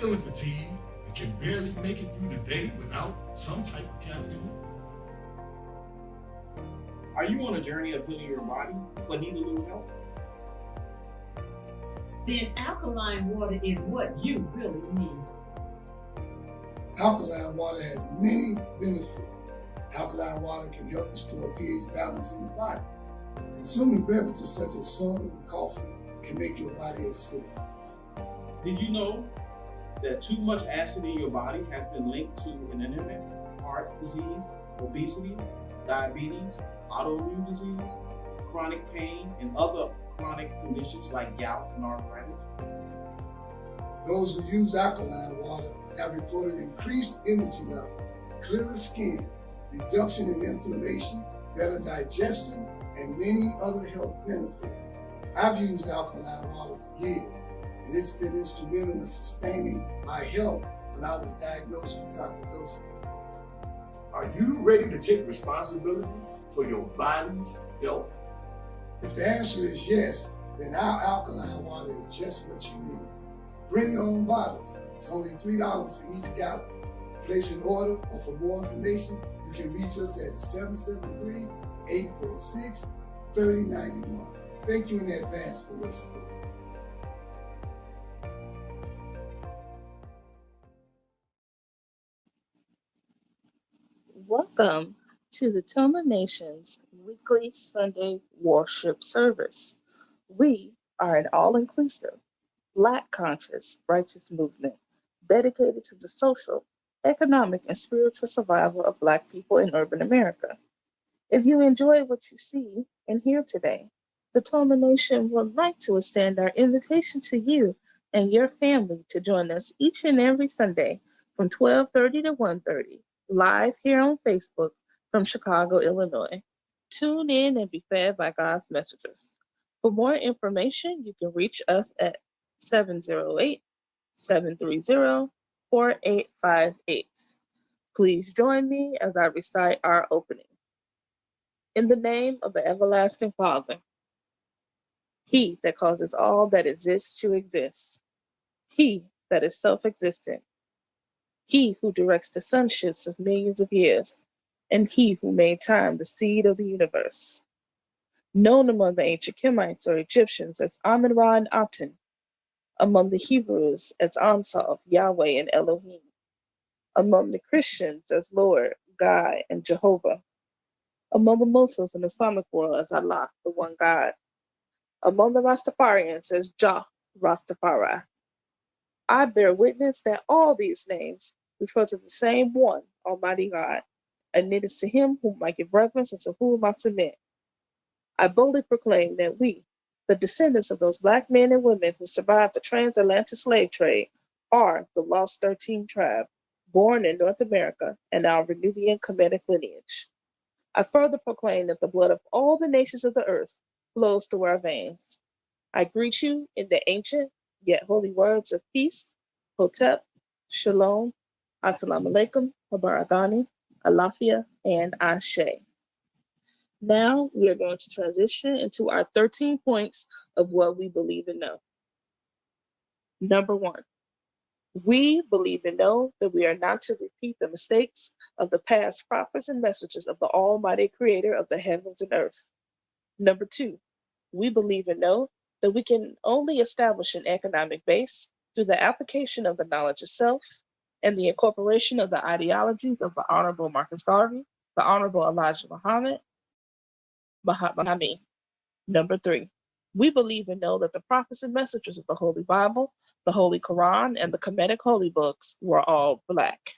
feeling fatigued and can barely make it through the day without some type of caffeine? Are you on a journey of healing your body but need a little help? Then alkaline water is what you really need. Alkaline water has many benefits. Alkaline water can help restore pH balance in the body. Consuming beverages such as soda and coffee can make your body acidic. Did you know that too much acid in your body has been linked to an anemia, heart disease, obesity, diabetes, autoimmune disease, chronic pain, and other chronic conditions like gout and arthritis? Those who use alkaline water have reported increased energy levels, clearer skin, reduction in inflammation, better digestion, and many other health benefits. I've used alkaline water for years, and it's been instrumental in sustaining my health when I was diagnosed with sarcoidosis. Are you ready to take responsibility for your body's health? If the answer is yes, then our alkaline water is just what you need. Bring your own bottles. It's only $3 for each gallon. To place an order or for more information, you can reach us at 773-846-3091. Thank you in advance for your support. Welcome to the TOMA Nation's weekly Sunday worship service. We are an all-inclusive, Black-conscious, righteous movement dedicated to the social, economic, and spiritual survival of Black people in urban America. If you enjoy what you see and hear today, the TOMA Nation would like to extend our invitation to you and your family to join us each and every Sunday from 12:30 to 1:30, live here on Facebook from Chicago, Illinois. Tune in and be fed by God's messengers. For more information, you can reach us at 708-730-4858. Please join me as I recite our opening. In the name of the everlasting Father, He that causes all that exists to exist, He that is self-existent, He who directs the sunships of millions of years, and He who made time the seed of the universe. Known among the ancient Kemites or Egyptians as Amun-Ra and Aten, among the Hebrews as Ansav, Yahweh, and Elohim, among the Christians as Lord, God, and Jehovah, among the Muslims and Islamic world as Allah, the one God, among the Rastafarians as Jah, Rastafari. I bear witness that all these names refer to the same one, Almighty God, and it is to Him whom I give reverence and to whom I submit. I boldly proclaim that we, the descendants of those Black men and women who survived the transatlantic slave trade, are the Lost 13 tribe, born in North America and our Renubian Kemetic lineage. I further proclaim that the blood of all the nations of the earth flows through our veins. I greet you in the ancient yet holy words of peace, Hotep, Shalom, Assalamu alaikum, Habaragani, Alafia, and Ashe. Now we are going to transition into our 13 points of what we believe and know. Number 1, we believe and know that we are not to repeat the mistakes of the past prophets and messengers of the Almighty Creator of the heavens and earth. Number 2, we believe and know that we can only establish an economic base through the application of the knowledge of self and the incorporation of the ideologies of the Honorable Marcus Garvey, the Honorable Elijah Muhammad, Mahatma Gandhi. Number 3, we believe and know that the prophets and messengers of the Holy Bible, the Holy Quran, and the Kemetic Holy Books were all Black.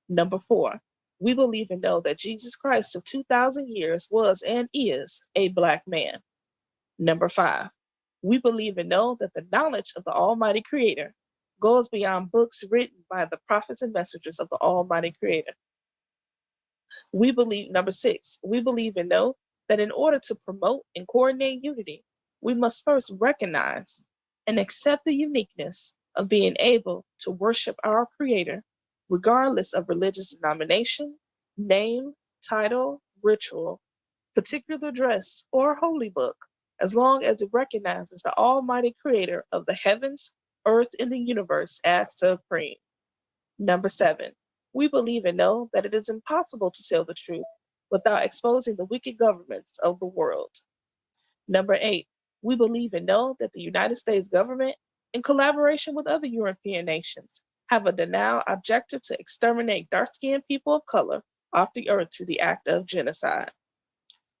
Number 4, we believe and know that Jesus Christ of 2,000 years was and is a Black man. Number 5, we believe and know that the knowledge of the Almighty Creator goes beyond books written by the prophets and messengers of the Almighty Creator. Number 6, we believe and know that in order to promote and coordinate unity, we must first recognize and accept the uniqueness of being able to worship our Creator, regardless of religious denomination, name, title, ritual, particular dress, or holy book, as long as it recognizes the Almighty Creator of the heavens, earth in the universe as supreme. Number 7, we believe and know that it is impossible to tell the truth without exposing the wicked governments of the world. Number 8, we believe and know that the United States government, in collaboration with other European nations, have a denoued objective to exterminate dark-skinned people of color off the earth through the act of genocide.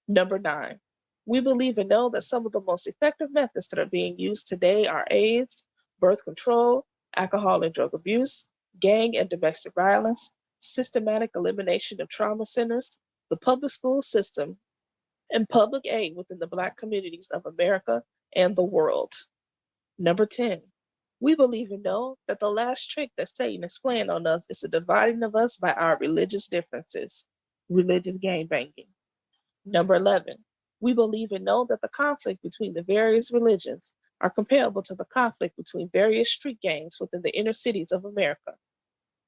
Number 9, we believe and know that some of the most effective methods that are being used today are AIDS, birth control, alcohol and drug abuse, gang and domestic violence, systematic elimination of trauma centers, the public school system, and public aid within the Black communities of America and the world. Number 10, we believe and know that the last trick that Satan is playing on us is the dividing of us by our religious differences, religious gangbanging. Number 11, we believe and know that the conflict between the various religions are comparable to the conflict between various street gangs within the inner cities of America.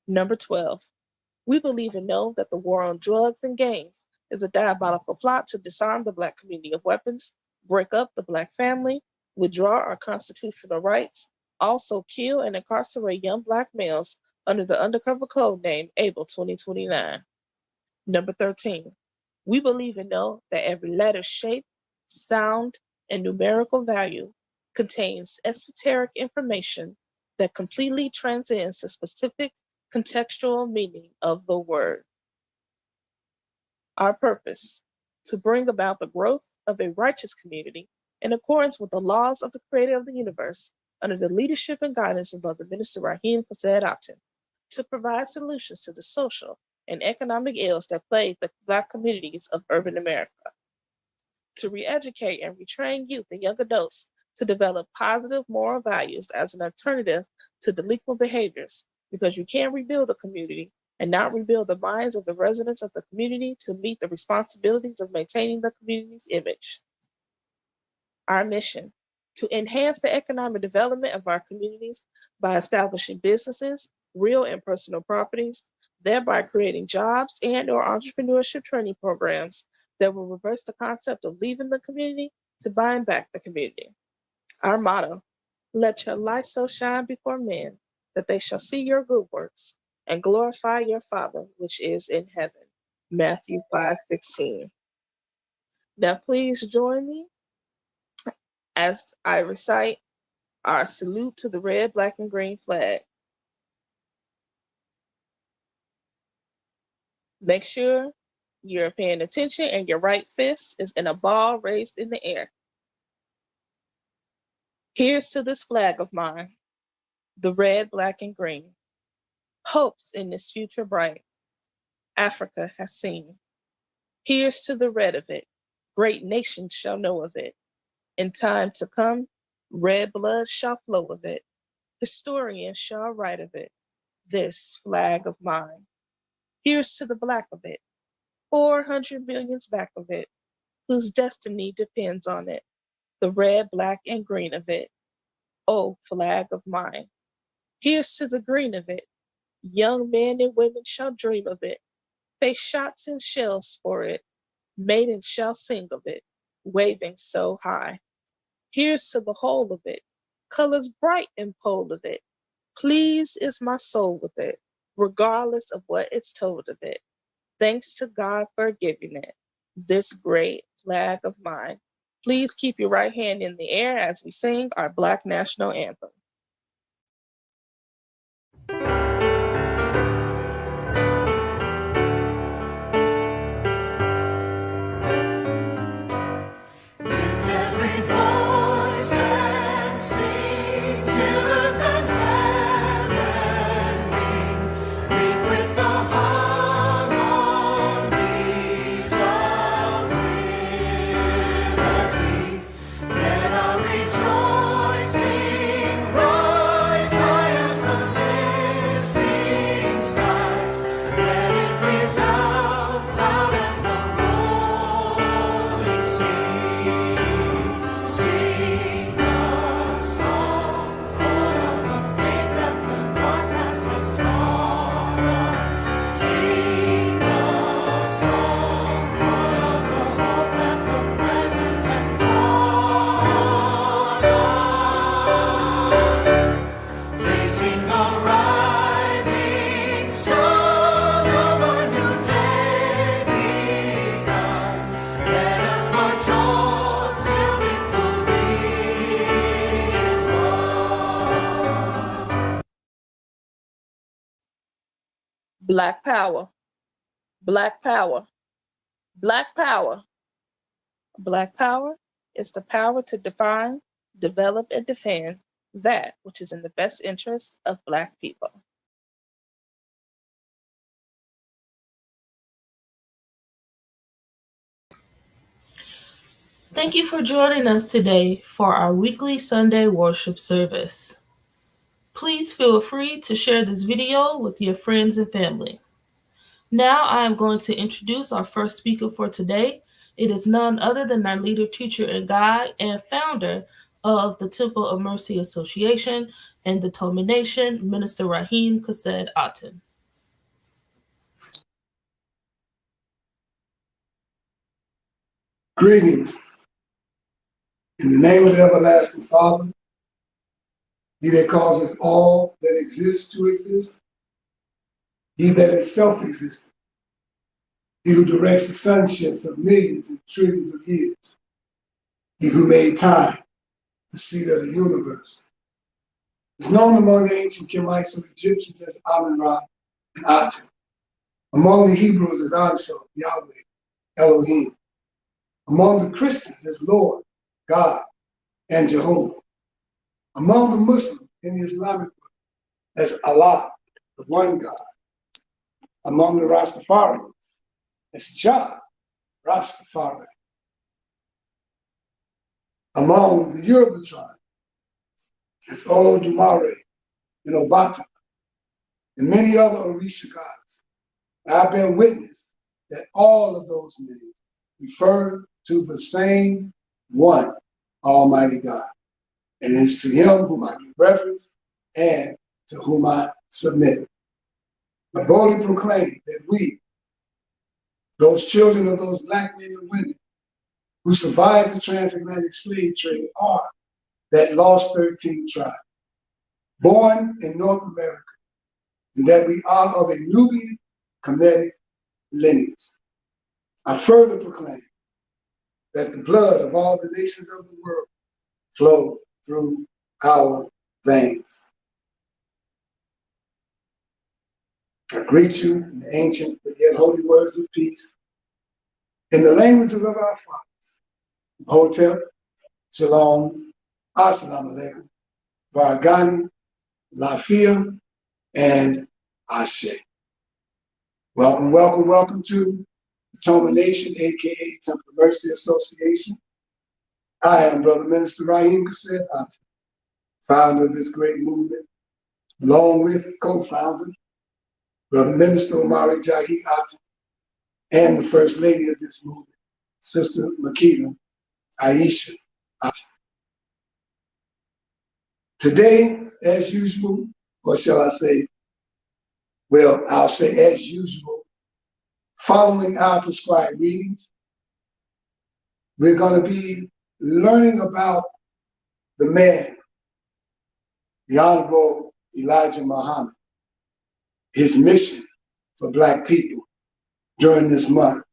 Number 12, we believe and know that the war on drugs and gangs is a diabolical plot to disarm the Black community of weapons, break up the Black family, withdraw our constitutional rights, also kill and incarcerate young Black males under the undercover code name Able 2029. Number 13, we believe and know that every letter, shape, sound, and numerical value contains esoteric information that completely transcends the specific contextual meaning of the word. Our purpose, to bring about the growth of a righteous community in accordance with the laws of the creator of the universe under the leadership and guidance of Brother Minister Raheem Fased Opton, to provide solutions to the social and economic ills that plague the Black communities of urban America, to re-educate and retrain youth and young adults to develop positive moral values as an alternative to delinquent behaviors, because you can't rebuild a community and not rebuild the minds of the residents of the community to meet the responsibilities of maintaining the community's image. Our mission, to enhance the economic development of our communities by establishing businesses, real and personal properties, thereby creating jobs and/or entrepreneurship training programs that will reverse the concept of leaving the community to buying back the community. Our motto, let your light so shine before men that they shall see your good works and glorify your Father which is in heaven. Matthew 5:16. Now please join me as I recite our salute to the red, black, and green flag. Make sure you're paying attention and your right fist is in a ball raised in the air. Here's to this flag of mine, the red, black, and green. Hopes in this future bright, Africa has seen. Here's to the red of it, great nations shall know of it. In time to come, red blood shall flow of it. Historians shall write of it, this flag of mine. Here's to the black of it, 400 millions back of it, whose destiny depends on it, the red, black, and green of it. Oh, flag of mine. Here's to the green of it, young men and women shall dream of it, face shots and shells for it, maidens shall sing of it, waving so high. Here's to the whole of it, colors bright and pole of it. Pleased is my soul with it, regardless of what it's told of it. Thanks to God for giving it, this great flag of mine. Please keep your right hand in the air as we sing our Black National Anthem. Rejoicing Black power, black power, black power. Black power is the power to define, develop, and defend that which is in the best interest of Black people. Thank you for joining us today for our weekly Sunday worship service. Please feel free to share this video with your friends and family. Now I am going to introduce our first speaker for today. It is none other than our leader, teacher, and guide, and founder of the Temple of Mercy Association and the TOMA Nation, Minister Raheem Kased Aten. Greetings. In the name of the everlasting Father, he that causes all that exists to exist, he that is self-existent, he who directs the sunships of millions and trillions of years, he who made time, the seat of the universe, is known among the ancient Kemites of Egyptians as Amun-Ra and Aten, among the Hebrews as Ansel, Yahweh, Elohim, among the Christians as Lord, God, and Jehovah, among the Muslims in the Islamic world as Allah, the one God, among the Rastafarians as Jah, Rastafari, among the Yoruba tribe as Olodumare and Obata, and many other Orisha gods. I bear witness that all of those names refer to the same one Almighty God. And it's to him whom I give reverence and to whom I submit. I boldly proclaim that we, those children of those Black men and women who survived the transatlantic slave trade, are that lost 13th tribe, born in North America, and that we are of a Nubian Kemetic lineage. I further proclaim that the blood of all the nations of the world flow through our veins. I greet you in the ancient but yet holy words of peace, in the languages of our fathers, Hotep, Shalom, Assalamu alaikum, Baragani, Lafia, and Ashe. Welcome, welcome, welcome to the TOMA Nation, aka Temple of Mercy Association. I am Brother Minister Raheem Kased Aten, founder of this great movement, along with co-founder, Brother Minister Omari Jahi Aten, and the First Lady of this movement, Sister Makita Aisha Aten. Today, as usual, or shall I say, well, I'll say as usual, following our prescribed readings, we're going to be learning about the man, the Honorable Elijah Muhammad, his mission for Black people during this month.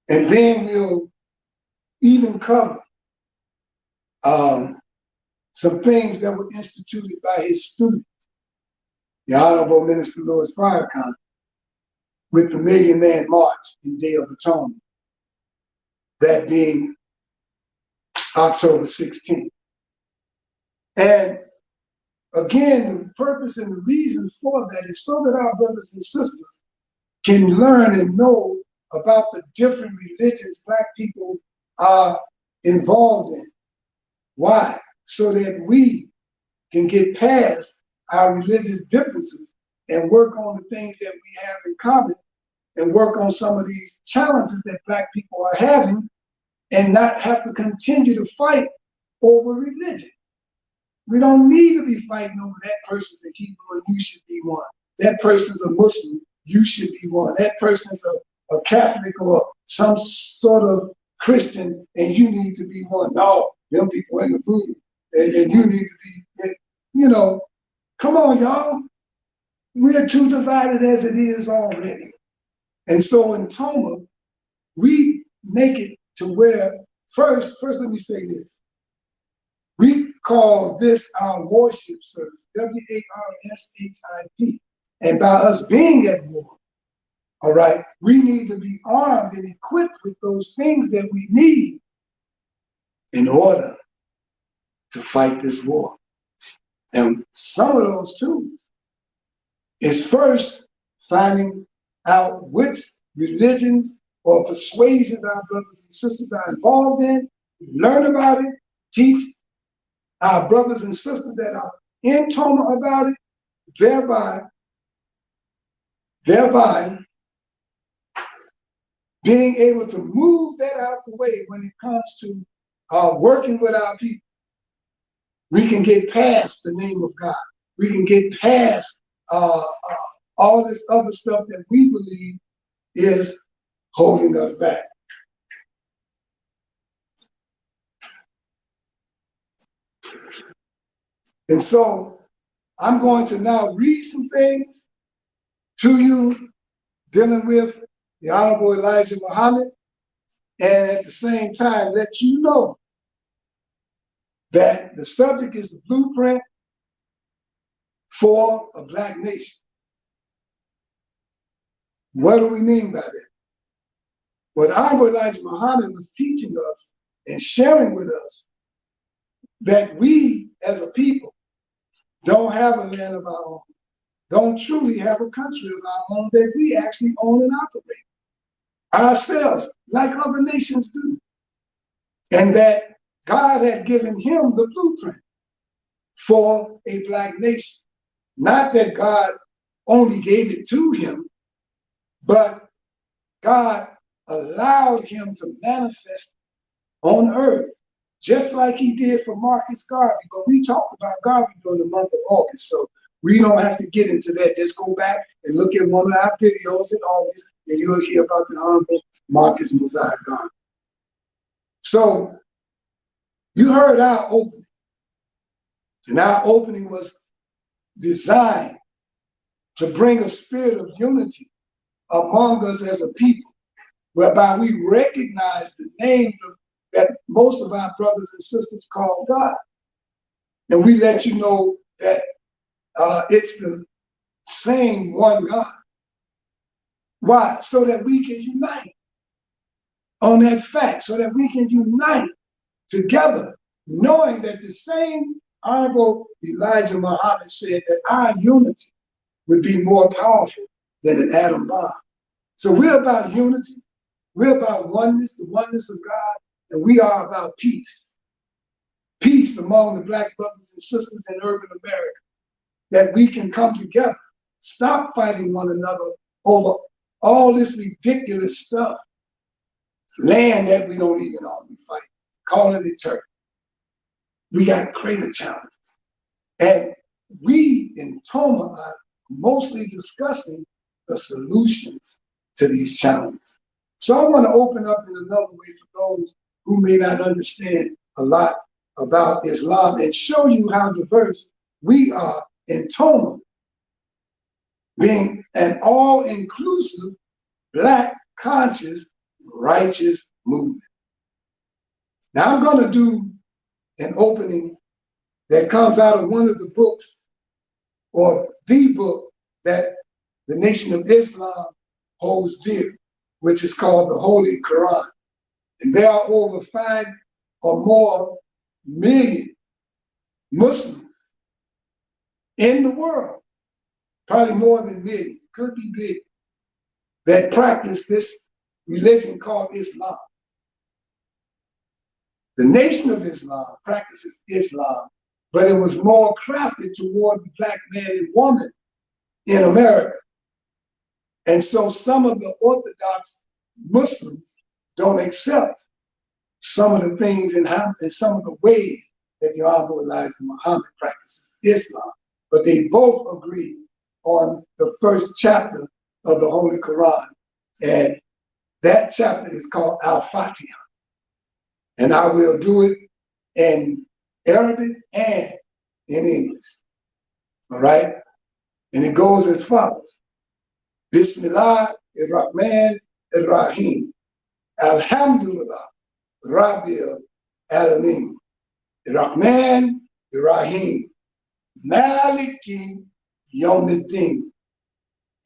And then we'll even cover some things that were instituted by his student, the Honorable Minister Louis Farrakhan, with the Million Man March in Day of Atonement, that being October 16th. And again, the purpose and the reason for that is so that our brothers and sisters can learn and know about the different religions Black people are involved in. Why? So that we can get past our religious differences and work on the things that we have in common and work on some of these challenges that Black people are having and not have to continue to fight over religion. We don't need to be fighting over that person's a Hebrew and you should be one. That person's a Muslim, you should be one. That person's a Catholic or some sort of Christian and you need to be one. No, them people in the voodoo and you need to be, you know, come on, y'all. We're too divided as it is already. And so in TOMA, we make it to where, first let me say this. We call this our worship service, WARSHIP. And by us being at war, all right, we need to be armed and equipped with those things that we need in order to fight this war. And some of those tools is first finding out which religions or persuasions our brothers and sisters are involved in, learn about it, teach our brothers and sisters that are in TOMA about it, thereby being able to move that out the way when it comes to working with our people. We can get past the name of God. We can get past all this other stuff that we believe is holding us back. And so I'm going to now read some things to you dealing with the Honorable Elijah Muhammad, and at the same time let you know that the subject is the blueprint for a Black nation. What do we mean by that? What Honorable Elijah Muhammad was teaching us and sharing with us that we as a people don't have a land of our own, don't truly have a country of our own that we actually own and operate ourselves like other nations do. And that God had given him the blueprint for a Black nation. Not that God only gave it to him, but God allowed him to manifest on earth, just like he did for Marcus Garvey. But we talked about Garvey during the month of August, so we don't have to get into that. Just go back and look at one of our videos in August, and you'll hear about the Honorable Marcus Mosiah Garvey. So you heard our opening, and our opening was designed to bring a spirit of unity among us as a people, whereby we recognize the names that most of our brothers and sisters call God. And we let you know that it's the same one God. Why? So that we can unite on that fact, so that we can unite together, knowing that the same Honorable Elijah Muhammad said that our unity would be more powerful than an atom bomb. So we're about unity, we're about oneness, the oneness of God, and we are about peace. Peace among the Black brothers and sisters in urban America, that we can come together, stop fighting one another over all this ridiculous stuff, land that we don't even own, we fight, calling it turf. We got greater challenges. And we in TOMA are mostly discussing the solutions to these challenges. So I want to open up in another way for those who may not understand a lot about Islam and show you how diverse we are in TOMA, being an all-inclusive, Black, conscious, righteous movement. Now I'm going to do an opening that comes out of one of the books, or the book that the Nation of Islam holds dear, which is called the Holy Quran. And there are over 5 or more million Muslims in the world, probably more than a million, could be big, that practice this religion called Islam. The Nation of Islam practices Islam, but it was more crafted toward the Black man and woman in America. And so some of the Orthodox Muslims don't accept some of the things and some of the ways that the Honorable Elijah Muhammad practices Islam. But they both agree on the first chapter of the Holy Quran. And that chapter is called Al-Fatiha. And I will do it in Arabic and in English. All right? And it goes as follows. Bismillah ar-Rahman ar-Rahim. Alhamdulillah Rabbil Alameen. Ar-Rahman ar-Rahim. Maliki Yawmiddin.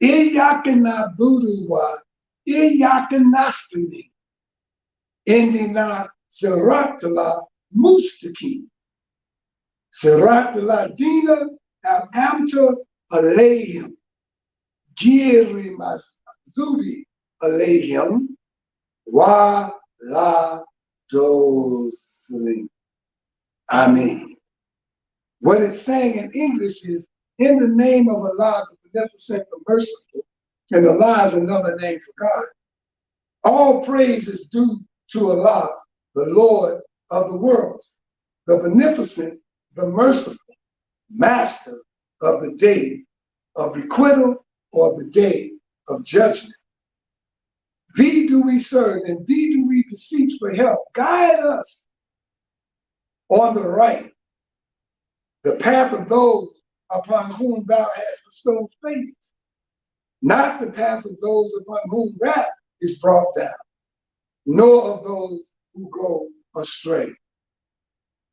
Iyakana buduwa, iyakanastani, indina siratala mustaki, siratala dina al amta alayhim, giri mazubi alayhim, wa la dosri. Amen. What it's saying in English is, in the name of Allah, the Beneficent, the Merciful, and Allah is another name for God. All praise is due to Allah, the Lord of the worlds, the Beneficent, the Merciful, Master of the day of requital or the day of judgment. Thee do we serve, and thee do we beseech for help. Guide us on the right, the path of those upon whom thou hast bestowed favors, not the path of those upon whom wrath is brought down, nor of those who go astray.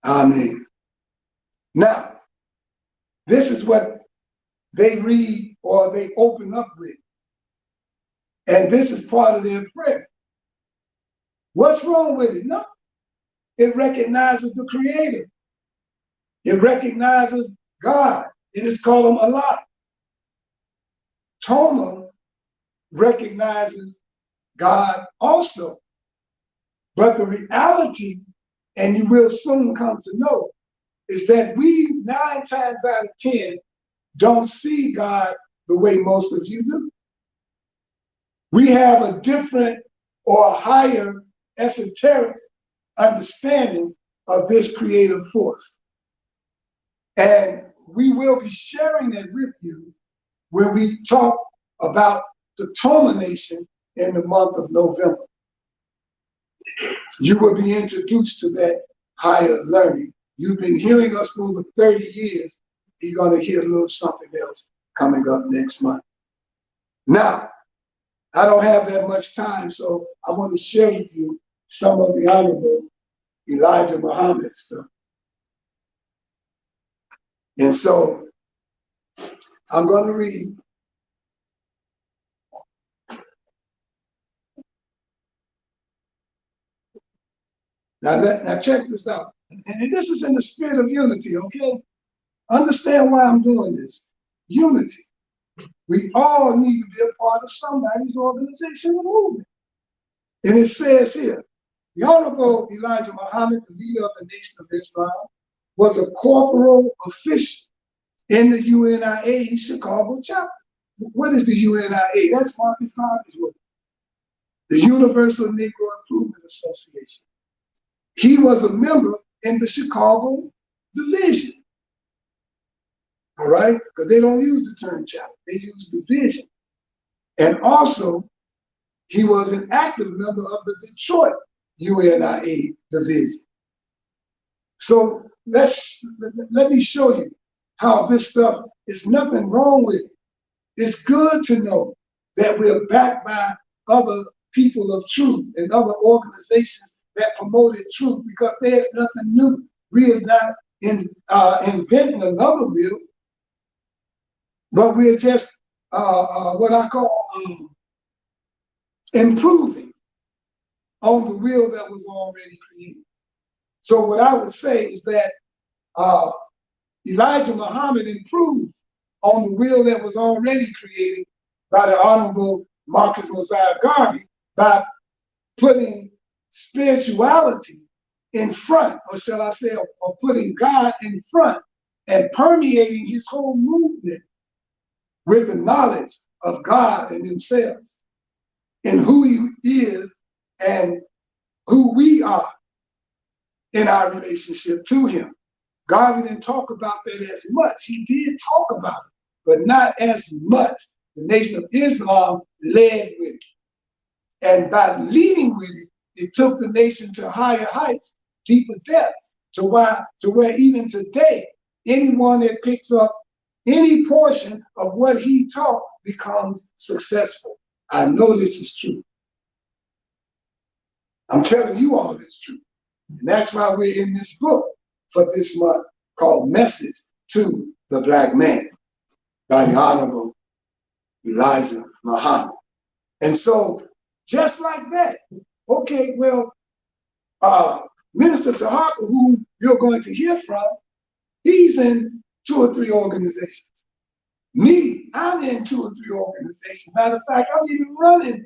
Amen. Now, this is what they read or they open up with. And this is part of their prayer. What's wrong with it? No. It recognizes the Creator. It recognizes God. It is called him Allah. TOMA recognizes God also. But the reality, and you will soon come to know, is that we 9 times out of 10 don't see God the way most of you do. We have a different or a higher esoteric understanding of this creative force. And we will be sharing that with you when we talk about the TOMA nation in the month of November. You will be introduced to that higher learning. You've been hearing us for over 30 years. You're going to hear a little something else coming up next month. Now, I don't have that much time, so I want to share with you some of the Honorable Elijah Muhammad stuff. And so I'm going to read now check this out. And this is in the spirit of unity, okay? Understand why I'm doing this. Unity. We all need to be a part of somebody's organization or movement. And it says here, the Honorable Elijah Muhammad, the leader of the Nation of Islam, was a corporal official in the UNIA Chicago chapter. What is the UNIA? That's Marcus Garvey's work. The Universal Negro Improvement Association. He was a member in the Chicago division. All right? Because they don't use the term chapter, they use division. And also, he was an active member of the Detroit UNIA division. So let me show you how this stuff is nothing wrong with it. It's good to know that we're backed by other people of truth and other organizations that promoted truth, because there's nothing new. We are not inventing another wheel, but we're just what I call improving on the wheel that was already created. So what I would say is that Elijah Muhammad improved on the wheel that was already created by the Honorable Marcus Mosiah Garvey by putting spirituality in front, or shall I say, or putting God in front and permeating his whole movement with the knowledge of God and themselves and who he is and who we are in our relationship to him. Garvey didn't talk about that as much. He did talk about it, but not as much. The Nation of Islam led with it. And by leading with it, it took the nation to higher heights, deeper depths, to where even today, anyone that picks up any portion of what he taught becomes successful. I know this is true. I'm telling you all this true. And that's why we're in this book for this month called Message to the Black Man by the Honorable Elijah Muhammad. And so, just like that, okay, well, Minister Taharka, who you're going to hear from, he's in 2 or 3 organizations. Me, I'm in 2 or 3 organizations. Matter of fact, I'm even running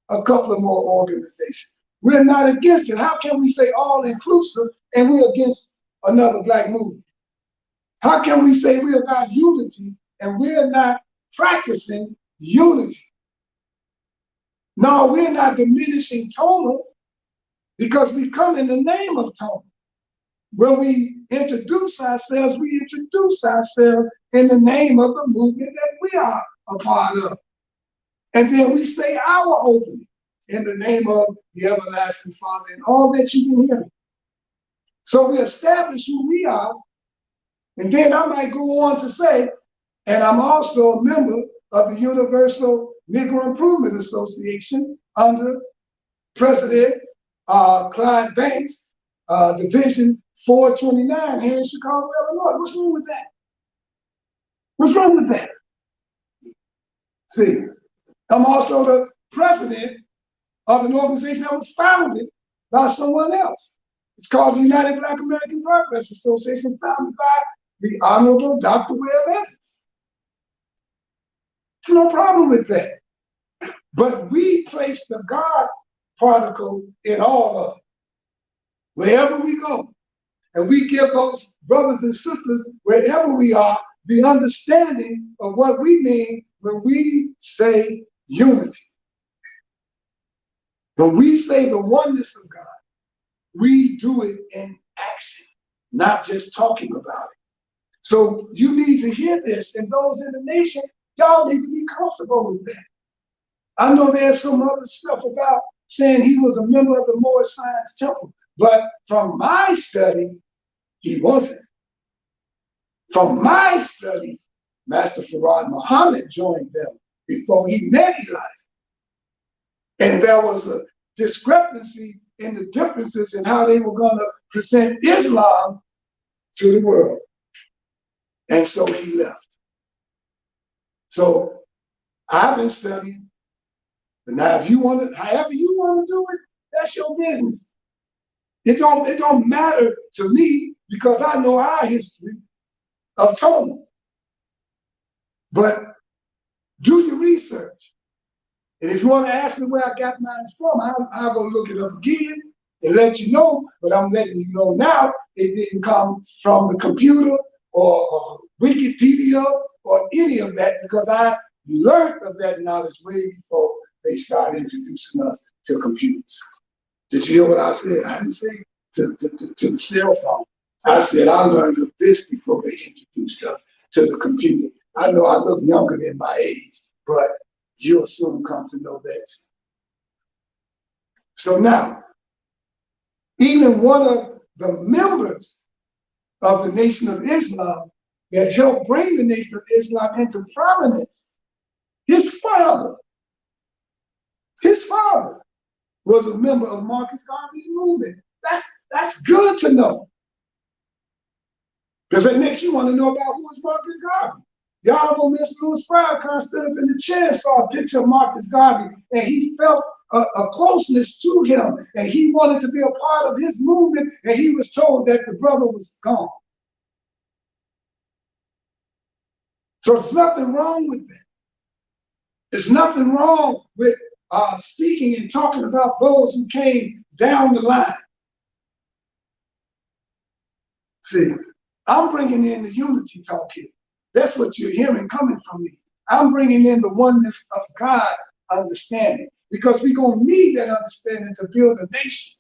a couple of more organizations. We're not against it. How can we say all inclusive and we're against another black movement? How can we say we're about unity and we're not practicing unity? No, we're not diminishing TOMA because we come in the name of TOMA. When we introduce ourselves in the name of the movement that we are a part of. And then we say our opening in the name of the everlasting Father and all that you've been hearing. So we establish who we are. And then I might go on to say, and I'm also a member of the Universal Negro Improvement Association under President Clyde Banks, Division 429 here in Chicago, Illinois. What's wrong with that? What's wrong with that? See, I'm also the president of an organization that was founded by someone else. It's called the United Black American Progress Association, founded by the Honorable Dr. Webb Evans. There's no problem with that. But we place the God particle in all of it. Wherever we go. And we give those brothers and sisters, wherever we are, the understanding of what we mean when we say unity. When we say the oneness of God, we do it in action, not just talking about it. So you need to hear this, and those in the nation, y'all need to be comfortable with that. I know there's some other stuff about saying he was a member of the Moorish Science Temple, but from my study, he wasn't. From my studies, Master Farad Muhammad joined them before he met Elijah. And there was a discrepancy in the differences in how they were going to present Islam to the world. And so he left. So I've been studying. And now if you want to, however you want to do it, that's your business. It don't matter to me because I know our history of TOMA. But do your research. And if you want to ask me where I got mine from, I'll go look it up again and let you know. But I'm letting you know now, it didn't come from the computer or Wikipedia or any of that because I learned of that knowledge way before they started introducing us to computers. Did you hear what I said? I didn't say to the cell phone. I said I learned of this before they introduced us to the computers. I know I look younger than my age, but you'll soon come to know that. So now, even one of the members of the Nation of Islam that helped bring the Nation of Islam into prominence, his father was a member of Marcus Garvey's movement. That's good to know. Because that makes you want to know about who is Marcus Garvey. The Honorable Mr. Louis Farrakhan stood up in the chair and saw a picture of Marcus Garvey, and he felt a closeness to him, and he wanted to be a part of his movement, and he was told that the brother was gone. So there's nothing wrong with that. There's nothing wrong with speaking and talking about those who came down the line. See, I'm bringing in the unity talk here. That's what you're hearing coming from me. I'm bringing in the oneness of God understanding because we're going to need that understanding to build a nation.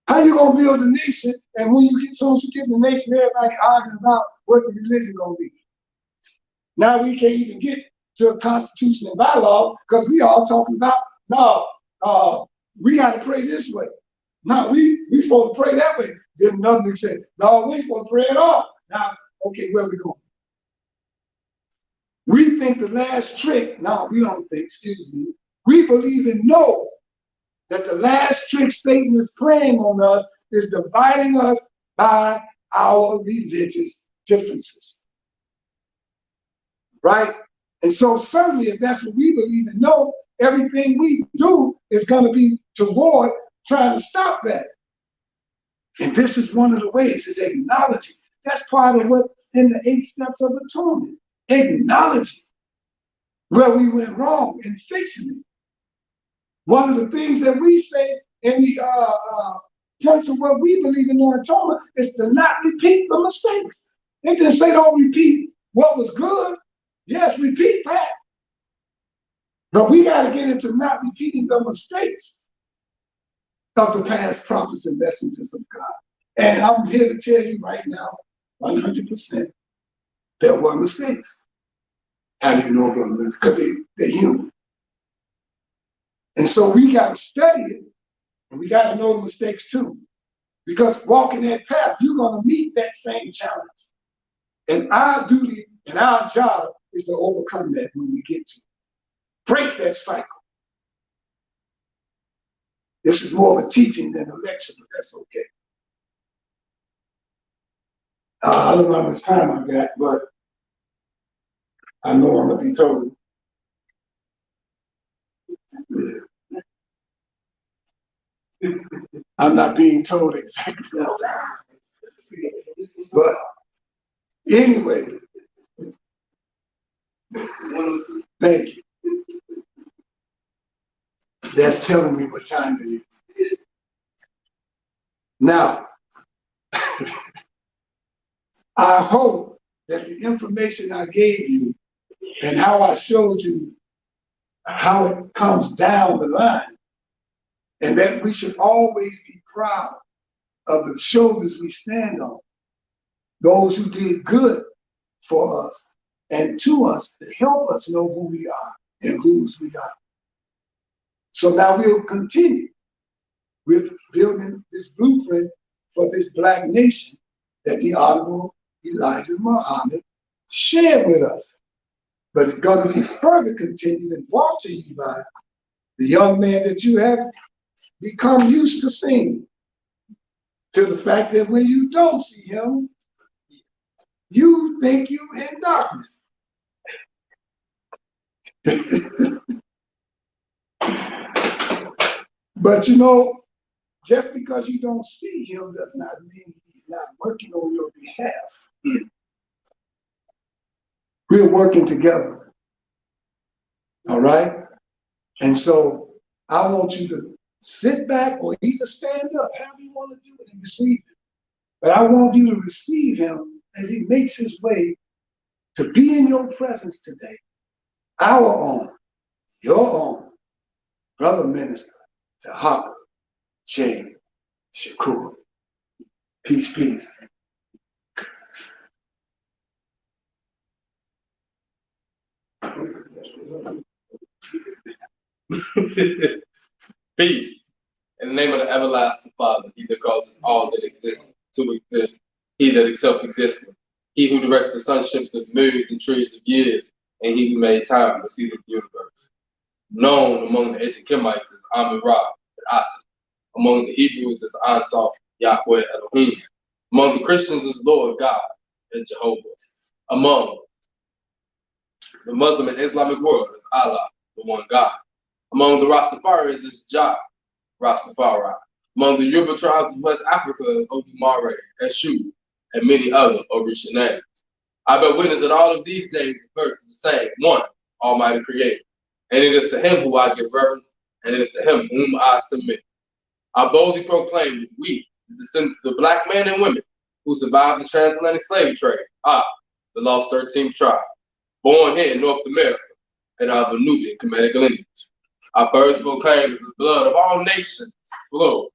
How you going to build a nation and when you get, as soon as you get the nation, everybody arguing about what the religion going to be. Now we can't even get to a constitution and bylaw because we all talking about, no, we got to pray this way. No, we supposed to pray that way. Then another said, no, we supposed to pray at all. Now, okay, where we going? We think the last trick, no, we don't think, excuse me. We believe and know that the last trick Satan is playing on us is dividing us by our religious differences. Right? And so certainly if that's what we believe and know, everything we do is going to be toward trying to stop that. And this is one of the ways, is acknowledging. That's part of what's in the 8 steps of atonement. Acknowledging where we went wrong and fixing it. One of the things that we say in the points of what we believe in the atonement is to not repeat the mistakes. It didn't say don't repeat what was good. Yes, repeat that. But we got to get into not repeating the mistakes of the past prophets and messengers of God. And I'm here to tell you right now, 100%, there were mistakes. How do you know about them? Because they're human. And so we got to study it, and we got to know the mistakes too. Because walking that path, you're going to meet that same challenge. And our duty and our job is to overcome that when we get to it. Break that cycle. This is more of a teaching than a lecture, but that's okay. I don't know how much time I got, but I know I'm going to be told. I'm not being told exactly what time. But anyway, thank you. That's telling me what time it is. Now, I hope that the information I gave you and how I showed you how it comes down the line, and that we should always be proud of the shoulders we stand on, those who did good for us and to us to help us know who we are and whose we are. So now we'll continue with building this blueprint for this Black nation that the Honorable Elijah Muhammad shared with us. But it's going to be further continued and brought to you by the young man that you have become used to seeing, to the fact that when you don't see him, you think you're in darkness. But you know, just because you don't see him does not mean he's not working on your behalf. We're working together. All right? And so I want you to sit back or either stand up, however you want to do it, and receive it. But I want you to receive him as he makes his way to be in your presence today. Our own, your own, brother minister, Taharka, Shakur. Peace, peace. Peace. In the name of the everlasting Father, he that causes all that exists to exist, he that is self-existent, he who directs the sunships of millions and trillions of years, and he who made time to see the universe. Known among the ancient Kemites as Amun-Ra and Aten, among the Hebrews as Ansar, Yahweh Elohim, among the Christians as Lord God and Jehovah, among the Muslim and Islamic world as Allah, the one God, among the Rastafarians as Jah, Rastafari, among the Yoruba tribes of West Africa as Odumare, Eshu, and many other Orisha names. I bear witness that all of these names refer to the same one, Almighty Creator. And it is to him who I give reverence, and it is to him whom I submit. I boldly proclaim that we, the descendants of the Black men and women who survived the transatlantic slave trade, are the lost 13th tribe, born here in North America, and of a Nubian Kemetic lineage. I first proclaim that the blood of all nations flows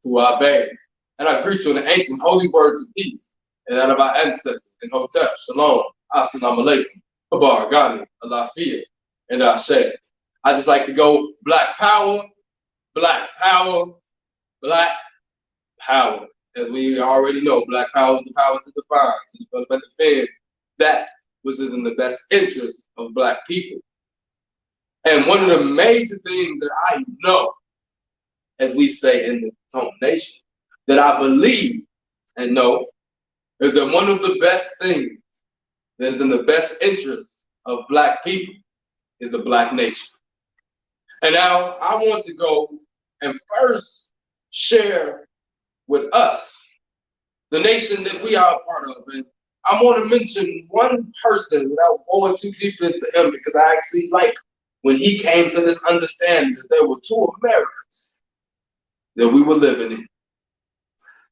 through our veins, and I greet you in the ancient holy words of peace, and that of our ancestors in Hotep, Shalom, Assalamu Alaikum, Habar, Ghani, Alafia, and Ashe. I just like to go Black power, Black power, Black power. As we already know, Black power is the power to define, to develop and defend that which is in the best interest of Black people. And one of the major things that I know, as we say in the TOMA Nation, that I believe and know is that one of the best things that is in the best interest of Black people is the Black nation. And now I want to go and first share with us the nation that we are a part of. And I want to mention one person without going too deep into him, because I actually like when he came to this understanding that there were two Americas that we were living in.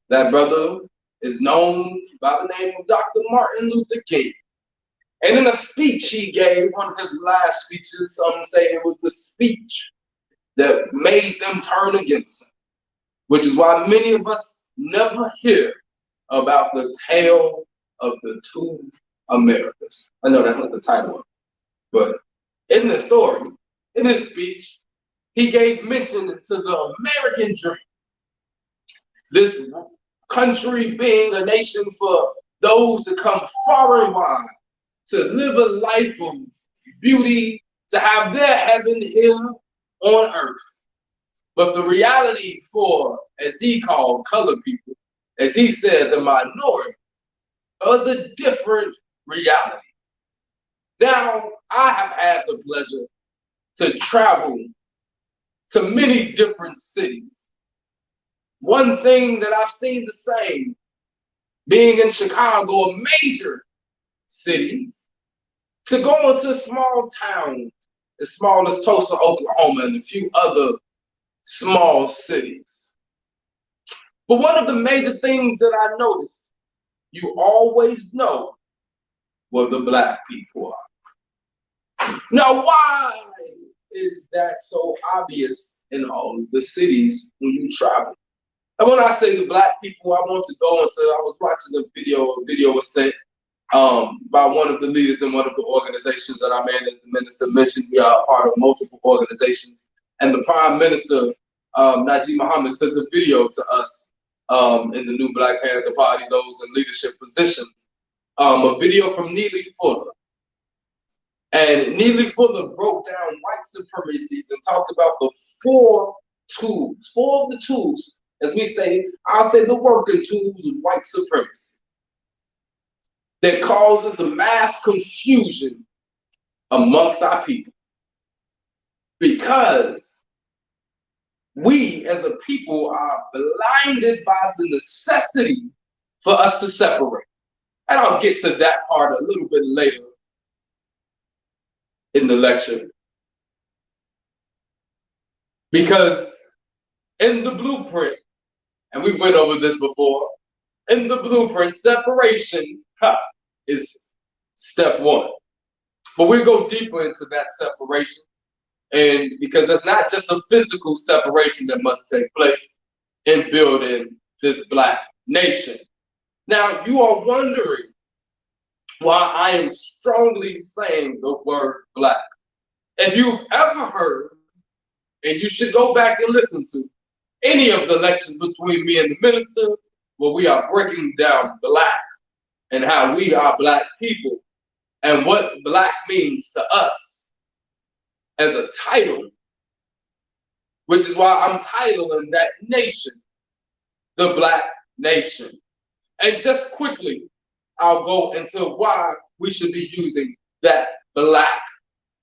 That brother is known by the name of Dr. Martin Luther King. And in a speech he gave, one of his last speeches, some say it was the speech that made them turn against him, which is why many of us never hear about the tale of the two Americas. I know that's not the title, but in the story, in his speech, he gave mention to the American dream. This country being a nation for those to come far and wide, to live a life of beauty, to have their heaven here on earth. But the reality for, as he called colored people, as he said, the minority, was a different reality. Now, I have had the pleasure to travel to many different cities. One thing that I've seen the same, being in Chicago, a major city, to go into small towns as small as Tulsa, Oklahoma, and a few other small cities. But one of the major things that I noticed, you always know where the Black people are. Now, why is that so obvious in all the cities when you travel? And when I say the Black people, I want to go into, I was watching a video was sent by one of the leaders in one of the organizations that I manage. The minister mentioned we are a part of multiple organizations. And the Prime Minister, Najib Muhammad, sent the video to us in the new Black Panther Party, those in leadership positions. A video from Neely Fuller. And Neely Fuller broke down white supremacies and talked about the four of the tools, as we say, I'll say the working tools of white supremacy, that causes a mass confusion amongst our people. Because we as a people are blinded by the necessity for us to separate. And I'll get to that part a little bit later in the lecture. Because in the blueprint, and we went over this before, in the blueprint, separation is step one. But we'll go deeper into that separation. And because it's not just a physical separation that must take place in building this Black nation. Now, you are wondering why I am strongly saying the word Black. If you've ever heard, and you should go back and listen to any of the lectures between me and the minister, where we are breaking down Black and how we are Black people and what Black means to us as a title, which is why I'm titling that nation the Black nation. And just quickly, I'll go into why we should be using that Black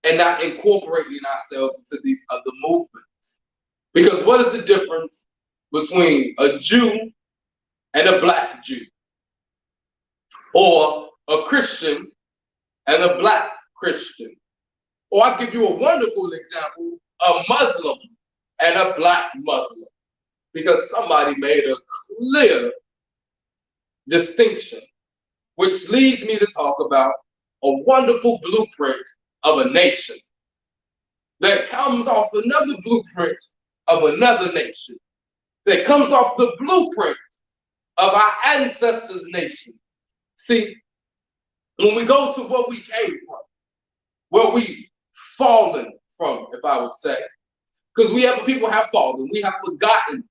and not incorporating ourselves into these other movements. Because what is the difference between a Jew and a Black Jew? Or a Christian and a Black Christian? Or I'll give you a wonderful example, a Muslim and a Black Muslim. Because somebody made a clear distinction, which leads me to talk about a wonderful blueprint of a nation that comes off another blueprint of another nation, that comes off the blueprint of our ancestors' nation. See, when we go to where we came from, where we fallen from, if I would say, because people have fallen, we have forgotten,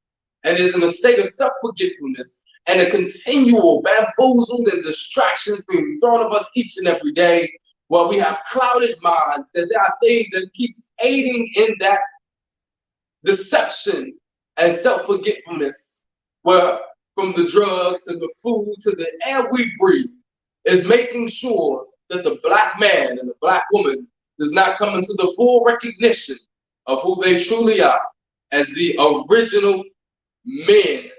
and is in a state of self-forgetfulness and a continual bamboozled and distractions being thrown of us each and every day, where we have clouded minds, that there are things that keeps aiding in that deception and self-forgetfulness, where from the drugs to the food to the air we breathe, is making sure that the black man and the black woman does not come into the full recognition of who they truly are as the original men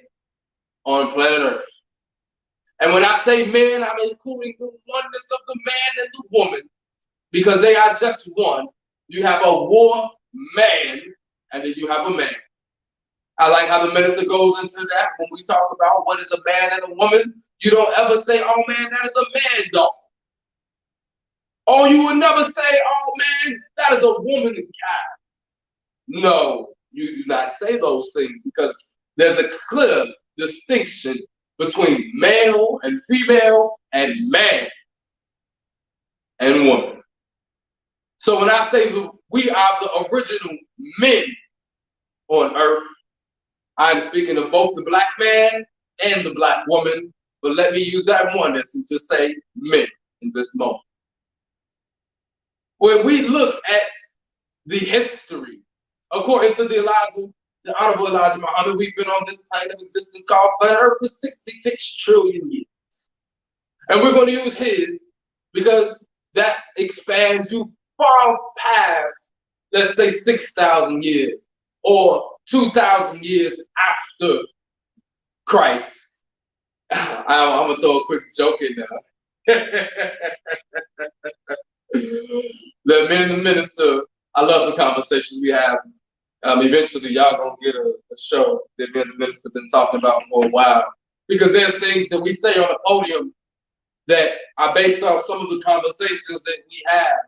on planet Earth. And when I say men, I'm including the oneness of the man and the woman, because they are just one. You have a war man, and then you have a man. I like how the minister goes into that when we talk about what is a man and a woman. You don't ever say, oh man, that is a man dog. Or you would never say, oh man, that is a woman cat. No, you do not say those things, because there's a clear distinction between male and female and man and woman. So when I say we are the original men on earth, I'm speaking of both the black man and the black woman, but let me use that oneness and just say men in this moment. When we look at the history, according to the Honorable Elijah Muhammad, we've been on this plane of existence called planet Earth for 66 trillion years. And we're going to use his because that expands you far past, let's say, 6,000 years or 2,000 years after Christ. I'm going to throw a quick joke in there. Let me and the minister, I love the conversations we have. Eventually, y'all gonna get a show that me and the minister been talking about for a while, because there's things that we say on the podium that are based off some of the conversations that we have.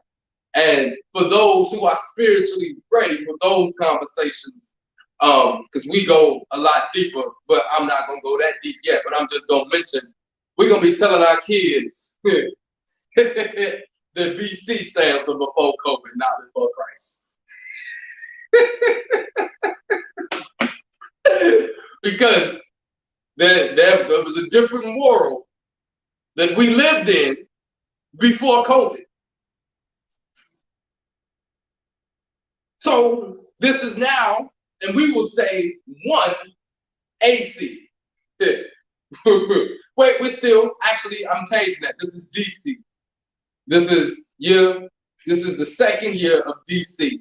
And for those who are spiritually ready for those conversations, because we go a lot deeper, but I'm not gonna go that deep yet. But I'm just gonna mention we're gonna be telling our kids that BC stands for before COVID, not before Christ. Because there was a different world that we lived in before COVID. So this is now, and we will say 1 AC. Wait, we're still, actually, I'm changing that. This is DC. This is the second year of DC.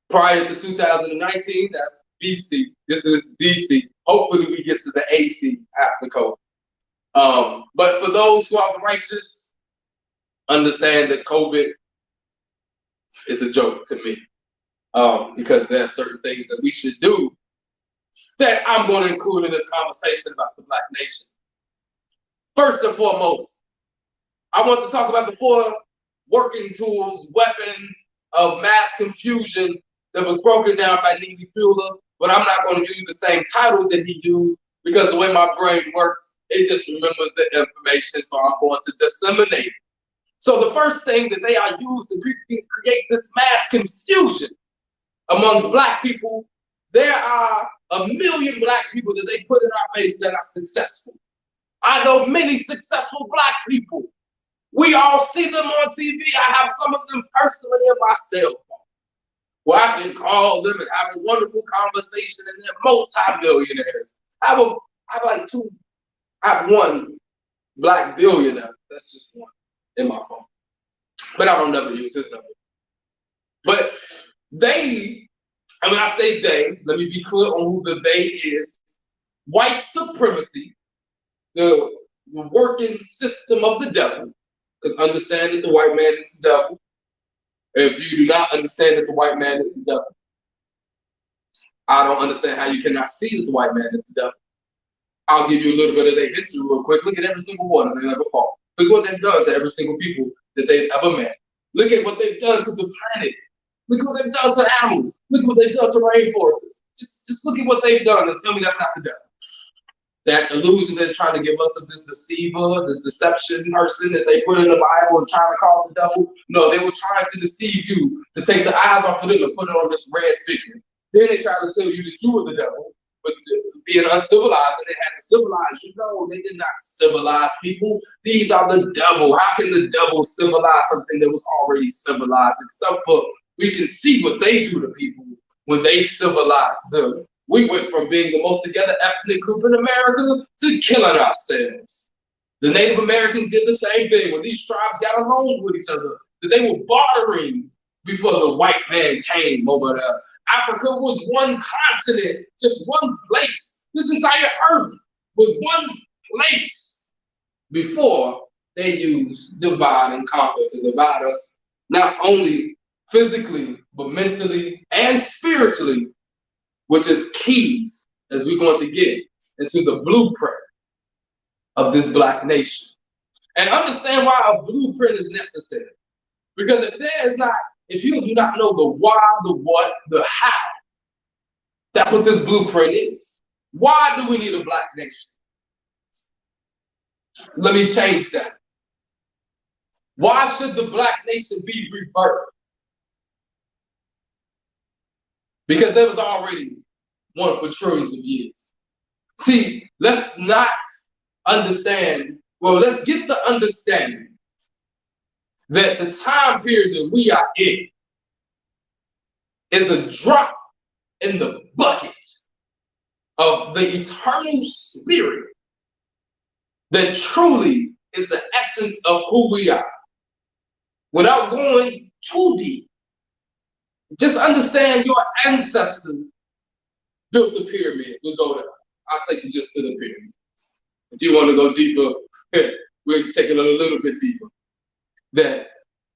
Prior to 2019, that's BC. This is DC. Hopefully we get to the AC after COVID. But for those who are righteous, understand that COVID is a joke to me. Because there are certain things that we should do that I'm going to include in this conversation about the Black nation. First and foremost, I want to talk about the 4 working tools, weapons of mass confusion that was broken down by Neely Fuller, but I'm not going to use the same titles that he used, because the way my brain works, it just remembers the information, so I'm going to disseminate it. So the first thing that they are used to create this mass confusion amongst Black people, there are 1 million Black people that they put in our face that are successful. I know many successful Black people. We all see them on TV. I have some of them personally in my cell phone, where I can call them and have a wonderful conversation, and they're multi-billionaires. I have 1 Black billionaire. That's just 1 in my phone. But I don't never use his number. But they, and when I say they, let me be clear on who the they is. White supremacy, the working system of the devil, because understand that the white man is the devil. If you do not understand that the white man is the devil, I don't understand how you cannot see that the white man is the devil. I'll give you a little bit of their history real quick. Look at every single one of them ever fought. Look what they've done to every single people that they've ever met. Look at what they've done to the planet. Look at what they've done to animals. Look at what they've done to rainforests. Just look at what they've done and tell me that's not the devil. That illusion they're trying to give us of this deceiver, this deception person that they put in the Bible and trying to call the devil. No, they were trying to deceive you, to take the eyes off of them and put it on this red figure. Then they tried to tell you that you were the devil, but being uncivilized, and they had to civilize you. No, they did not civilize people. These are the devil. How can the devil civilize something that was already civilized? Except for we can see what they do to people when they civilize them. We went from being the most together ethnic group in America to killing ourselves. The Native Americans did the same thing when these tribes got along with each other, that they were bartering before the white man came over there. Africa was one continent, just one place. This entire earth was one place before they used divide and conquer to divide us, not only physically, but mentally and spiritually, which is keys as we're going to get into the blueprint of this Black nation. And understand why a blueprint is necessary. Because if you do not know the why, the what, the how, that's what this blueprint is. Why do we need a Black nation? Let me change that. Why should the Black nation be rebirthed? Because there was already one for trillions of years. See, let's not understand, let's get the understanding that the time period that we are in is a drop in the bucket of the eternal spirit that truly is the essence of who we are. Without going too deep, just understand your ancestors built the pyramids. We'll go there. I'll take you just to the pyramids. If you want to go deeper, we'll take it a little bit deeper. That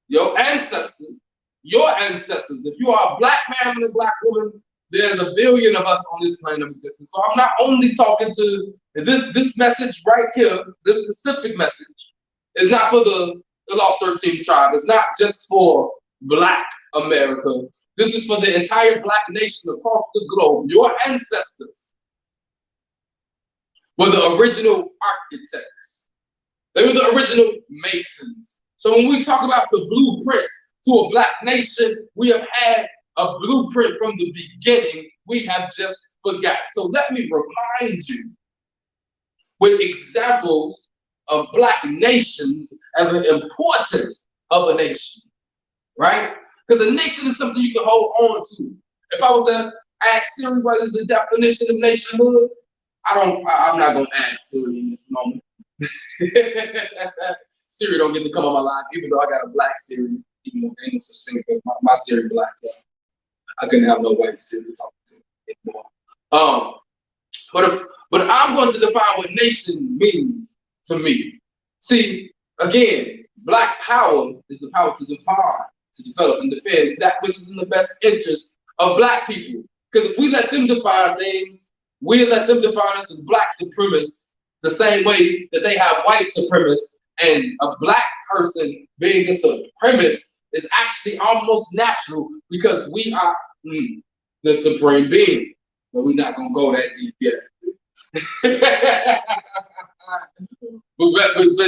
your ancestors, if you are a Black man and a Black woman, there's a billion of us on this plane of existence. So I'm not only talking to this message right here, this specific message is not for the Lost 13 tribe. It's not just for Black America. This is for the entire Black nation across the globe. Your ancestors were the original architects. They were the original masons. So when we talk about the blueprint to a Black nation, we have had a blueprint from the beginning. We have just forgot. So let me remind you with examples of Black nations and the importance of a nation, right? Because a nation is something you can hold on to. If I was to ask Siri what is the definition of nationhood, I'm not gonna ask Siri in this moment. Siri don't get to come on my live, even though I got a Black Siri. Even though ain't no such thing, but my Siri Black. I couldn't have no white Siri talking to me anymore. But I'm going to define what nation means to me. See, again, Black power is the power to define, to develop, and defend that which is in the best interest of Black people. Because if we let them define things, we let them define us as Black supremacists, the same way that they have white supremacists, and a Black person being a supremacist is actually almost natural because we are the supreme being. But we're not gonna go that deep yet.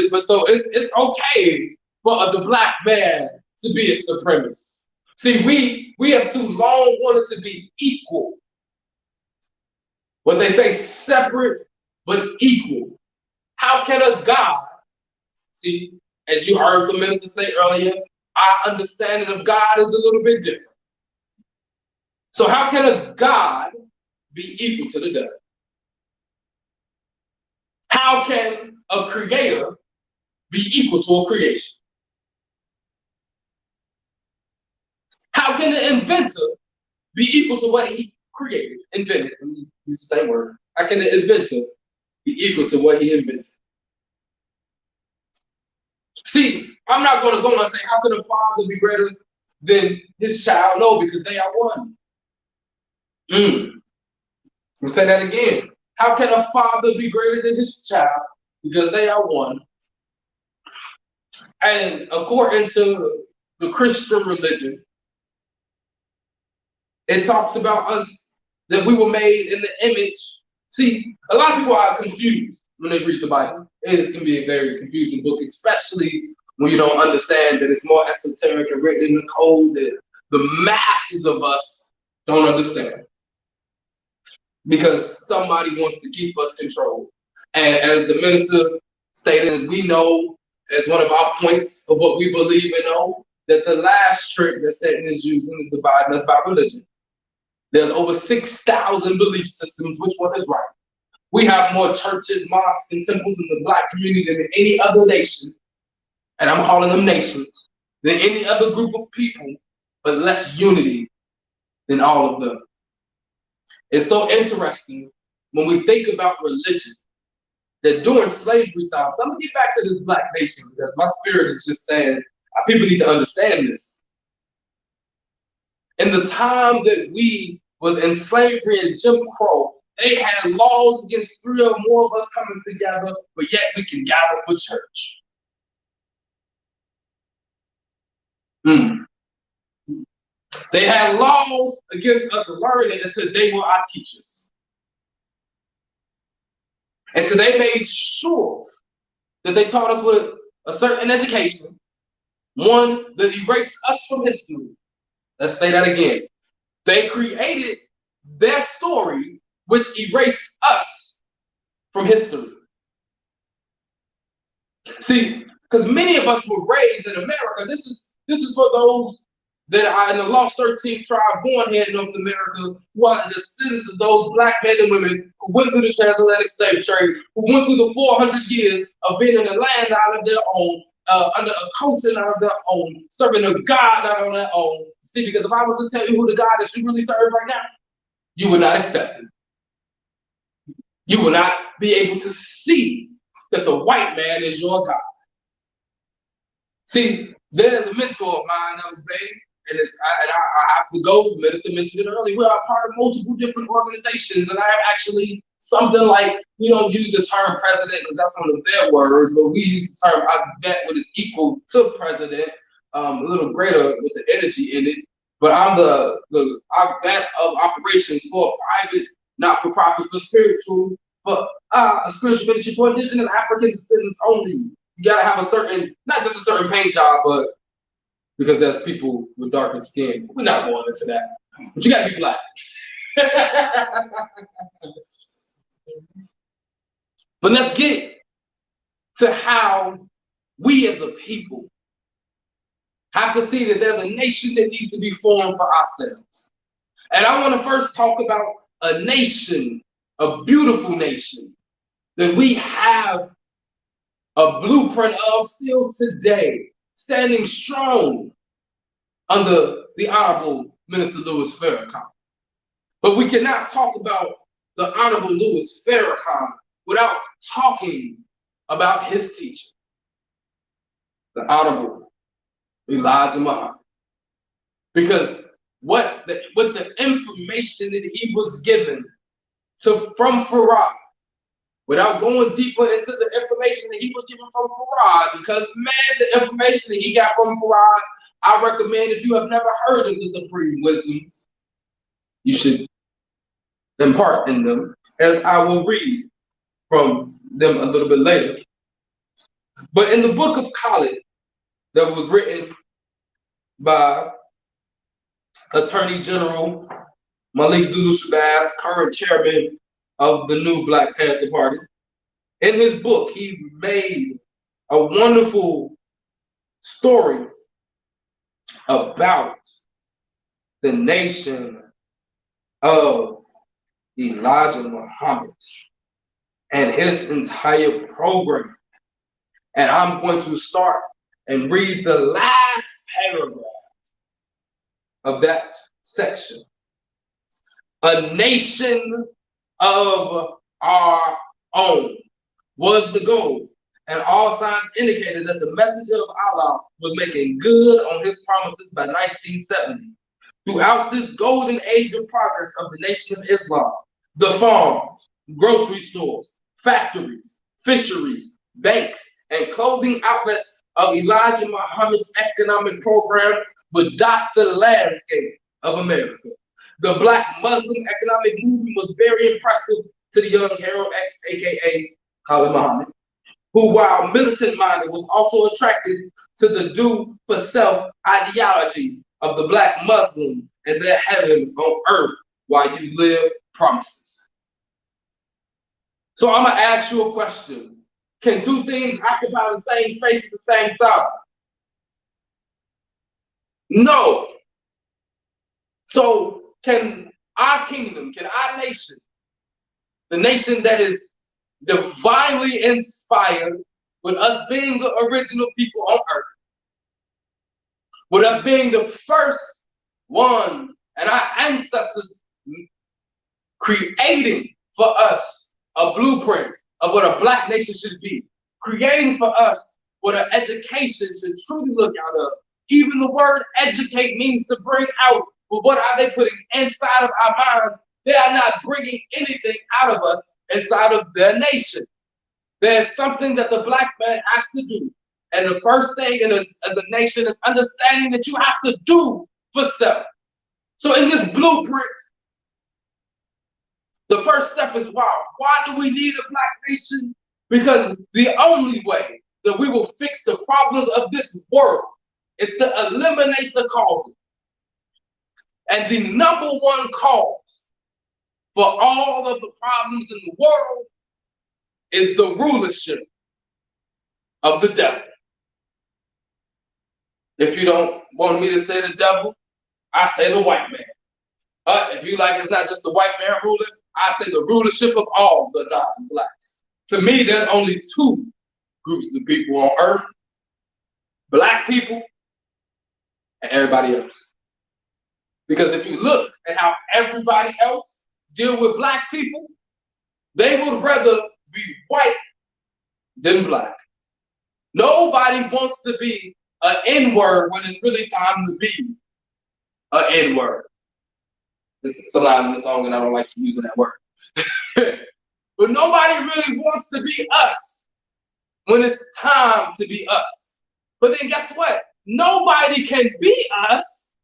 but so it's okay for the Black man to be a supremacist. See, we have too long wanted to be equal. What they say, separate but equal. How can a God, see, as you heard the minister say earlier, our understanding of God is a little bit different. So how can a God be equal to the devil? How can a creator be equal to a creation? How can an inventor be equal to what he created, invented? Let me use the same word. How can an inventor be equal to what he invented? See, I'm not going to go and say, how can a father be greater than his child? No, because they are one. We'll say that again. How can a father be greater than his child? Because they are one. And according to the Christian religion, it talks about us, that we were made in the image. See, a lot of people are confused when they read the Bible. It can be a very confusing book, especially when you don't understand that it's more esoteric and written in the code that the masses of us don't understand. Because somebody wants to keep us controlled. And as the minister stated, as we know, as one of our points of what we believe and know, that the last trick that Satan is using is dividing us by religion. There's over 6,000 belief systems. Which one is right? We have more churches, mosques, and temples in the Black community than any other nation, and I'm calling them nations, than any other group of people, but less unity than all of them. It's so interesting when we think about religion that during slavery times, I'm gonna get back to this Black nation because my spirit is just saying people need to understand this. In the time that we was in slavery and Jim Crow, they had laws against 3 or more of us coming together, but yet we can gather for church. They had laws against us learning until they were our teachers. And so they made sure that they taught us with a certain education, one that erased us from history. Let's say that again. They created their story, which erased us from history. See, because many of us were raised in America. This is for those that are in the lost 13th tribe born here in North America, who are the descendants of those Black men and women who went through the transatlantic slave trade, who went through the 400 years of being in a land out of their own, under a culture out of their own, serving a God out of their own. See, because if I was to tell you who the God that you really serve right now, you would not accept it. You would not be able to see that the white man is your God. See, there's a mentor of mine that was made, and I have to go. The minister mentioned it earlier. We are part of multiple different organizations, and I have actually something like, we don't use the term president because that's one of their words, but we use the term I vet, what is equal to president, a little greater with the energy in it. But I'm the I vet of operations for private, not-for-profit, for spiritual, but a spiritual ministry for indigenous African descendants only. You gotta have a certain, not just a certain paint job, but because there's people with darker skin. We're not going into that. But you gotta be Black. But let's get to how we as a people have to see that there's a nation that needs to be formed for ourselves. And I want to first talk about a nation, a beautiful nation, that we have a blueprint of still today, standing strong under the Honorable Minister Louis Farrakhan. But we cannot talk about the Honorable Louis Farrakhan without talking about his teacher, the Honorable Elijah Muhammad. Because with the information that he was given from Farad, without going deeper into the information that he was given from Farad, because man, the information that he got from Farad, I recommend if you have never heard of the Supreme Wisdoms, you should impart in them, as I will read from them a little bit later. But in the book of Khalid that was written by Attorney General Malik Zulu Shabazz, current chairman of the new Black Panther Party, in his book, he made a wonderful story about the nation of Elijah Muhammad and his entire program. And I'm going to start and read the last paragraph of that section. A nation of our own was the goal, and all signs indicated that the messenger of Allah was making good on his promises by 1970. Throughout this golden age of progress of the nation of Islam, the farms, grocery stores, factories, fisheries, banks, and clothing outlets of Elijah Muhammad's economic program would dot the landscape of America. The Black Muslim economic movement was very impressive to the young Harold X, aka Khalid Muhammad, who, while militant-minded, was also attracted to the do-for-self ideology of the Black Muslim and their heaven on earth while you live promises. So I'm gonna ask you a question. Can two things occupy the same space at the same time? No. So can our kingdom, can our nation the nation that is divinely inspired, with us being the original people on earth, with us being the first ones and our ancestors creating for us a blueprint of what a black nation should be, creating for us what an education should truly look out of. Even the word educate means to bring out, but what are they putting inside of our minds? They are not bringing anything out of us inside of their nation. There's something that the black man has to do. And the first thing as a nation is understanding that you have to do for self. So in this blueprint, the first step is why. Why do we need a black nation? Because the only way that we will fix the problems of this world is to eliminate the causes. And the number one cause for all of the problems in the world is the rulership of the devil. If you don't want me to say the devil, I say the white man. If you like, it's not just the white man ruling, I say the rulership of all the non-blacks. To me, there's only two groups of people on earth: black people and everybody else. Because if you look at how everybody else deal with black people, they would rather be white than black. Nobody wants to be an N-word when it's really time to be an N-word. It's a line in the song and I don't like using that word. But nobody really wants to be us when it's time to be us. But then guess what? Nobody can be us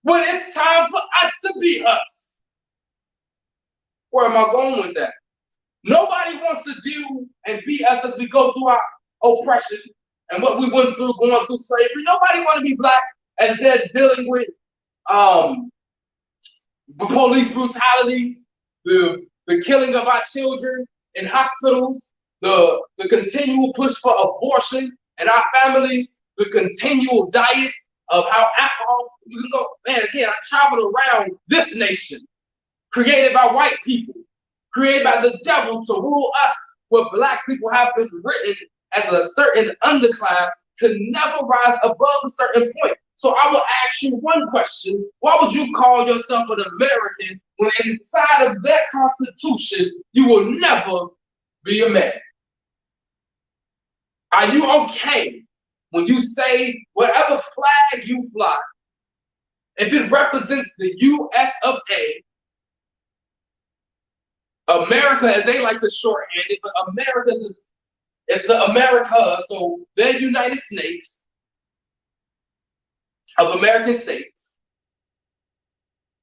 when it's time for us to be us. Where am I going with that? Nobody wants to do and be us as we go through our oppression and what we went through going through slavery. Nobody want to be black as they're dealing with police brutality, the killing of our children in hospitals, the continual push for abortion in our families, the continual diet of how alcohol, you can go, man, again, I traveled around this nation, created by white people, created by the devil to rule us, where black people have been written as a certain underclass to never rise above a certain point. So I will ask you one question. Why would you call yourself an American when inside of that Constitution, you will never be a man? Are you okay when you say whatever flag you fly, if it represents the US of A, America, as they like to shorthand it, but it's the America, so they're United States of American states.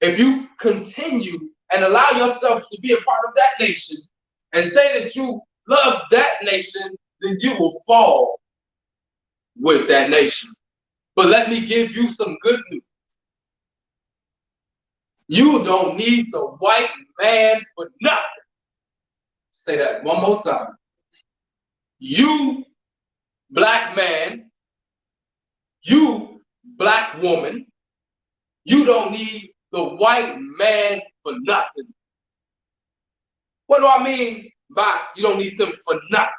If you continue and allow yourself to be a part of that nation and say that you love that nation, then you will fall with that nation. But let me give you some good news. You don't need the white man for nothing. Say that one more time. You, black man, you, black woman, you don't need the white man for nothing. What do I mean by you don't need them for nothing?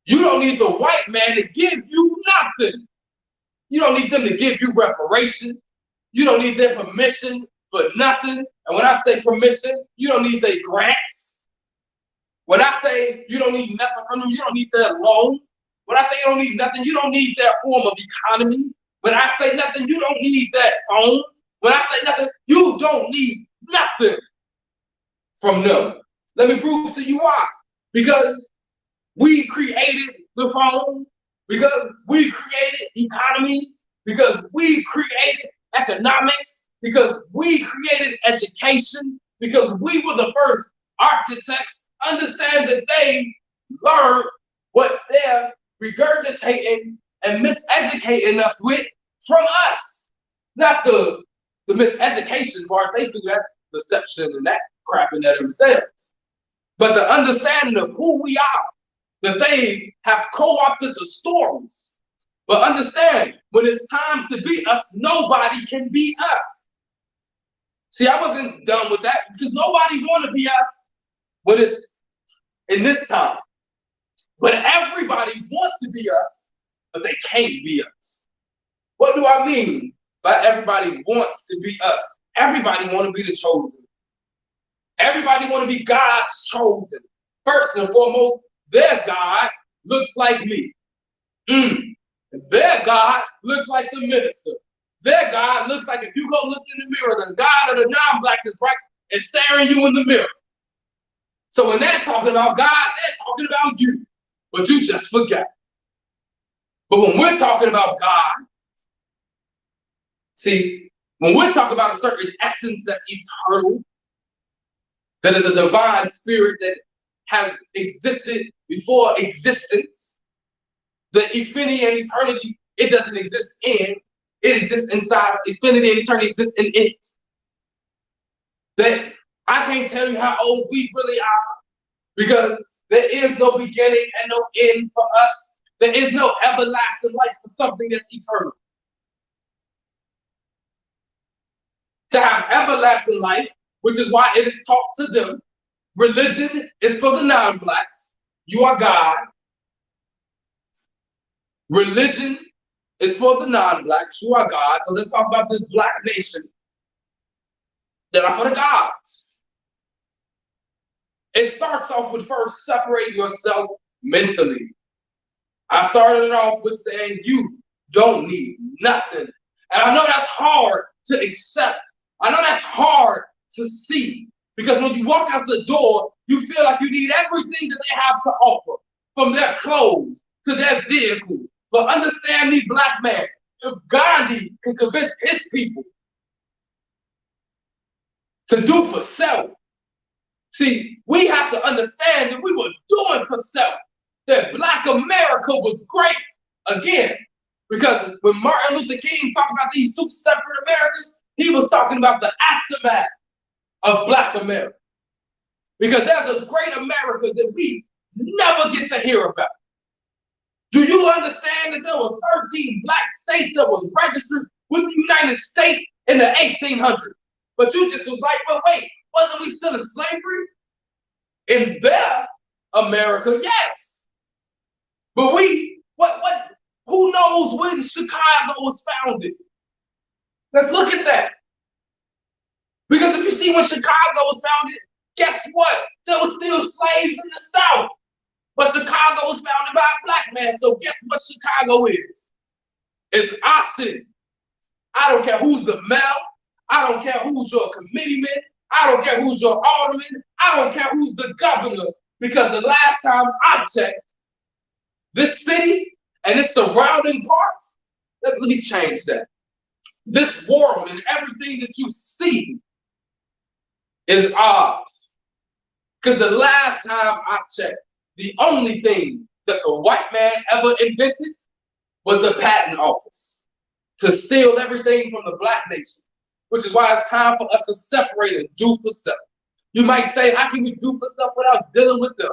You don't need the white man to give you nothing. You don't need them to give you reparations. You don't need their permission for nothing. And when I say permission, you don't need their grants. When I say you don't need nothing from them, you don't need their loan. When I say you don't need nothing, you don't need their form of economy. When I say nothing, you don't need that phone. When I say nothing, you don't need nothing from them. Let me prove to you why. Because we created the phone, because we created economies, because we created economics, because we created education, because we were the first architects. Understand that they learned what they're regurgitating and miseducating us with from us. Not the miseducation part, they do that deception and that crap in there themselves. But the understanding of who we are, that they have co-opted the stories. But understand, when it's time to be us, nobody can be us. See, I wasn't done with that because nobody want to be us when it's in this time. But everybody wants to be us, but they can't be us. What do I mean by everybody wants to be us? Everybody want to be the chosen. Everybody want to be God's chosen. First and foremost, their God looks like me. Their God looks like the minister. Their God looks like, if you go look in the mirror, the God of the non-blacks is right and staring you in the mirror. So when they're talking about God, they're talking about you, but you just forget. But when we're talking about God, see, when we're talking about a certain essence that's eternal, that is a divine spirit that has existed before existence, the infinity and eternity, it doesn't exist in. It exists inside. Infinity and eternity exists in it. That I can't tell you how old we really are because there is no beginning and no end for us. There is no everlasting life for something that's eternal. To have everlasting life, which is why it is taught to them, religion is for the non-blacks. You are God. Religion is for the non-blacks. You are God. So let's talk about this black nation that are for the gods. It starts off with first separating yourself mentally. I started it off with saying you don't need nothing. And I know that's hard to accept. I know that's hard to see. Because when you walk out the door, you feel like you need everything that they have to offer. From their clothes to their vehicles. But understand me, black man, if Gandhi can convince his people to do for self, see, we have to understand that we were doing for self, that Black America was great again. Because when Martin Luther King talked about these two separate Americas, he was talking about the aftermath of Black America. Because there's a great America that we never get to hear about. Do you understand that there were 13 black states that was registered with the United States in the 1800s? But you just was like, but wait, wasn't we still in slavery? In their America, yes. But who knows when Chicago was founded? Let's look at that. Because if you see when Chicago was founded, guess what? There were still slaves in the South. But Chicago was founded by a black man, so guess what Chicago is? It's our city. I don't care who's the mayor. I don't care who's your committeeman. I don't care who's your alderman. I don't care who's the governor. Because the last time I checked, this city and its surrounding parts, let me change that. This world and everything that you see is ours. Because the last time I checked, the only thing that the white man ever invented was the patent office to steal everything from the black nation, which is why it's time for us to separate and do for self. You might say, how can we do for self without dealing with them?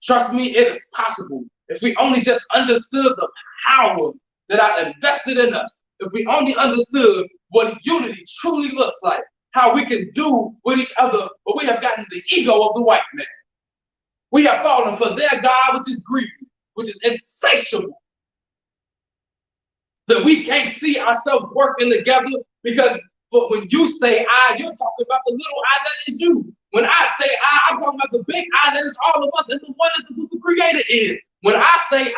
Trust me, it is possible. If we only just understood the powers that are invested in us, if we only understood what unity truly looks like, how we can do with each other, but we have gotten the ego of the white man. We have fallen for their God, which is greedy, which is insatiable. That we can't see ourselves working together because but when you say I, you're talking about the little I that is you. When I say I, I'm talking about the big I that is all of us and the oneness of who the creator is. When I say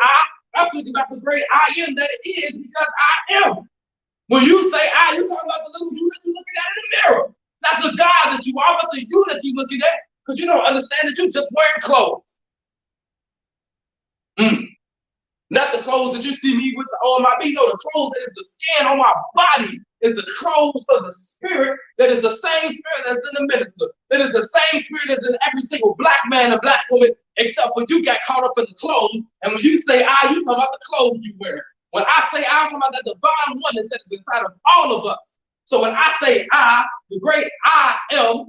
I'm talking about the great I am that it is because I am. When you say I, you're talking about the little you that you're looking at in the mirror. That's the God that you are, but the you that you're looking at. Because you don't understand that you're just wearing clothes. Not the clothes that you see me with on my feet. No, the clothes that is the skin on my body is the clothes of the spirit that is the same spirit that's in the minister. That is the same spirit that's in every single black man and black woman, except when you got caught up in the clothes. And when you say I, you talking about the clothes you wear. When I say I'm talking about that divine oneness that is inside of all of us. So when I say I, the great I am,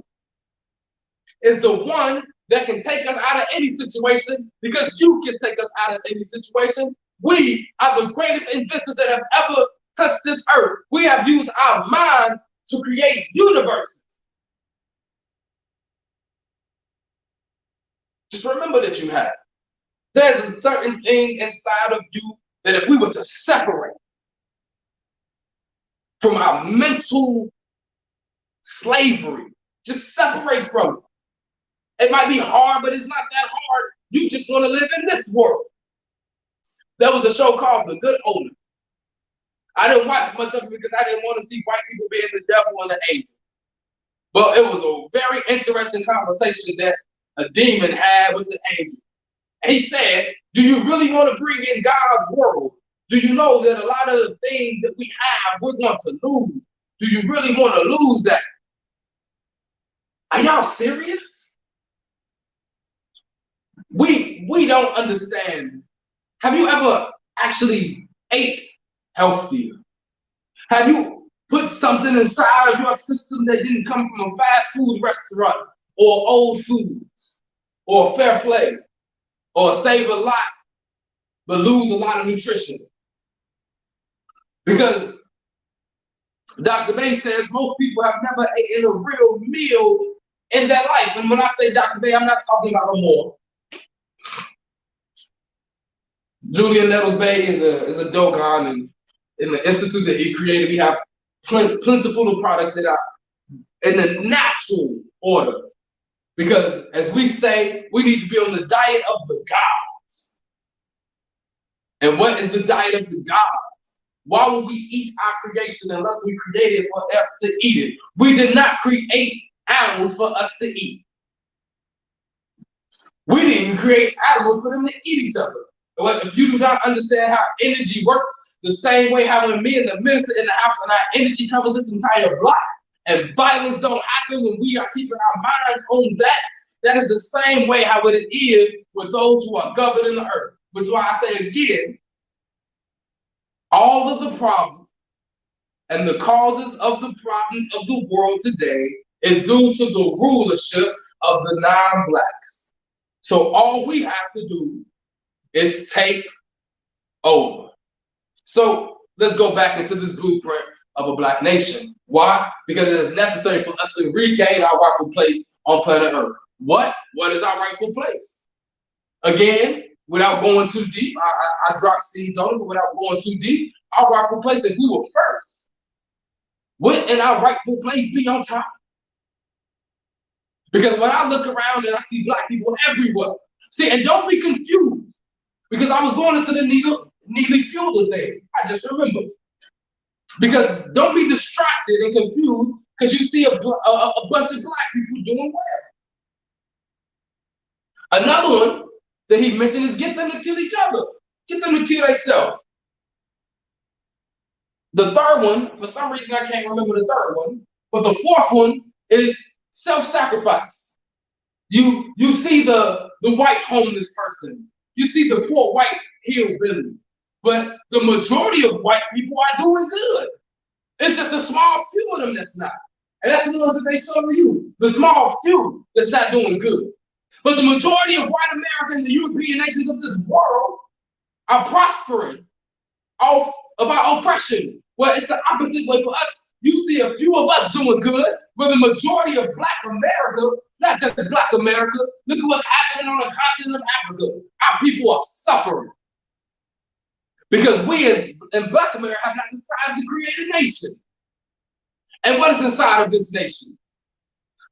is the one that can take us out of any situation because you can take us out of any situation. We are the greatest inventors that have ever touched this earth. We have used our minds to create universes. Just remember that you have. There's a certain thing inside of you that if we were to separate from our mental slavery, just separate from it. It might be hard, but it's not that hard. You just want to live in this world. There was a show called The Good Owner. I didn't watch much of it because I didn't want to see white people being the devil and the angel. But it was a very interesting conversation that a demon had with the angel. And he said, do you really want to bring in God's world? Do you know that a lot of the things that we have, we're going to lose? Do you really want to lose that? Are y'all serious? We don't understand. Have you ever actually ate healthier? Have you put something inside of your system that didn't come from a fast food restaurant or old foods or fair play or save a lot but lose a lot of nutrition? Because Dr. Bay says most people have never eaten a real meal in their life. And when I say Dr. Bay, I'm not talking about no more. Julian Nettles Bay is a Dogon, and in the institute that he created, we have plentiful of products that are in the natural order. Because as we say, we need to be on the diet of the gods. And what is the diet of the gods? Why would we eat our creation unless we created for us to eat it? We did not create animals for us to eat. We didn't create animals for them to eat each other. If you do not understand how energy works, the same way how when me and the minister in the house and our energy covers this entire block, and violence don't happen when we are keeping our minds on that, that is the same way how it is with those who are governing the earth. Which is why I say again, all of the problems and the causes of the problems of the world today is due to the rulership of the non-blacks. So all we have to do is take over. So let's go back into this blueprint of a black nation. Why? Because it is necessary for us to regain our rightful place on planet Earth. What is our rightful place? Again, without going too deep, I dropped seeds on it, but without going too deep, our rightful place, if we were first, would in our rightful place be on top? Because when I look around and I see black people everywhere, see, and don't be confused, because I was going into the Neely Fielder thing. I just remembered. Because don't be distracted and confused because you see a bunch of black people doing well. Another one that he mentioned is get them to kill each other. Get them to kill themselves. The third one, for some reason I can't remember the third one, but the fourth one is self-sacrifice. You see the white homeless person. You see the poor white hillbilly. But the majority of white people are doing good. It's just a small few of them that's not. And that's the ones that they show you. The small few that's not doing good. But the majority of white America and the European nations of this world are prospering off of our oppression. Well, it's the opposite way for us. You see a few of us doing good, but the majority of black America, not just black America, look at what's happening on the continent of Africa. Our people are suffering. Because we in black America have not decided to create a nation. And what is inside of this nation?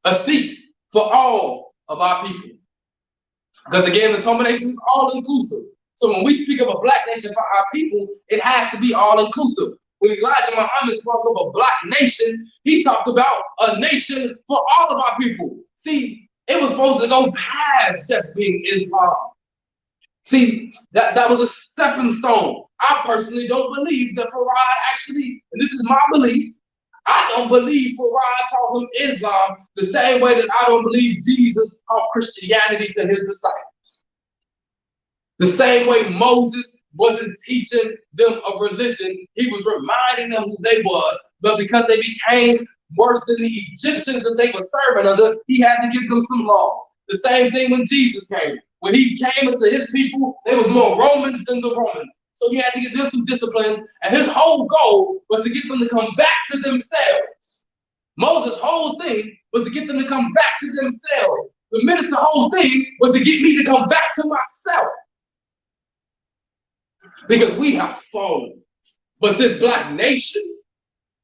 A seat for all of our people. Because again, the TOMA nation is all inclusive. So when we speak of a black nation for our people, it has to be all inclusive. When Elijah Muhammad spoke of a black nation, he talked about a nation for all of our people. See, it was supposed to go past just being Islam. See, that was a stepping stone. I personally don't believe that Farad actually, and this is my belief, I don't believe Farad taught him Islam the same way that I don't believe Jesus taught Christianity to his disciples. The same way Moses wasn't teaching them a religion, he was reminding them who they was, but because they became worse than the Egyptians that they were serving under, he had to give them some laws. The same thing when Jesus came. When he came into his people, they was more Romans than the Romans. So he had to give them some disciplines, and his whole goal was to get them to come back to themselves. Moses' whole thing was to get them to come back to themselves. The minister's whole thing was to get me to come back to myself. Because we have fallen. But this black nation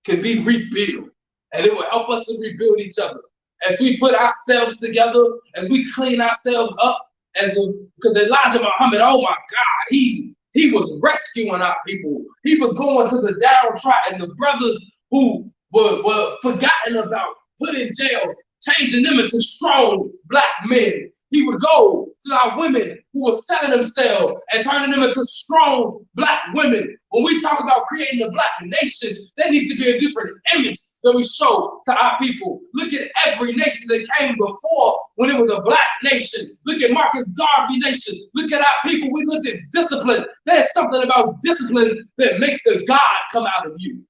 can be rebuilt. And it will help us to rebuild each other. As we put ourselves together, as we clean ourselves up, because Elijah Muhammad, oh my God, he was rescuing our people. He was going to the downtrodden, the brothers who were forgotten about, put in jail, changing them into strong black men. He would go to our women who were selling themselves and turning them into strong black women. When we talk about creating a black nation, there needs to be a different image that we show to our people. Look at every nation that came before when it was a black nation. Look at Marcus Garvey nation. Look at our people. We look at discipline. There's something about discipline that makes the God come out of you.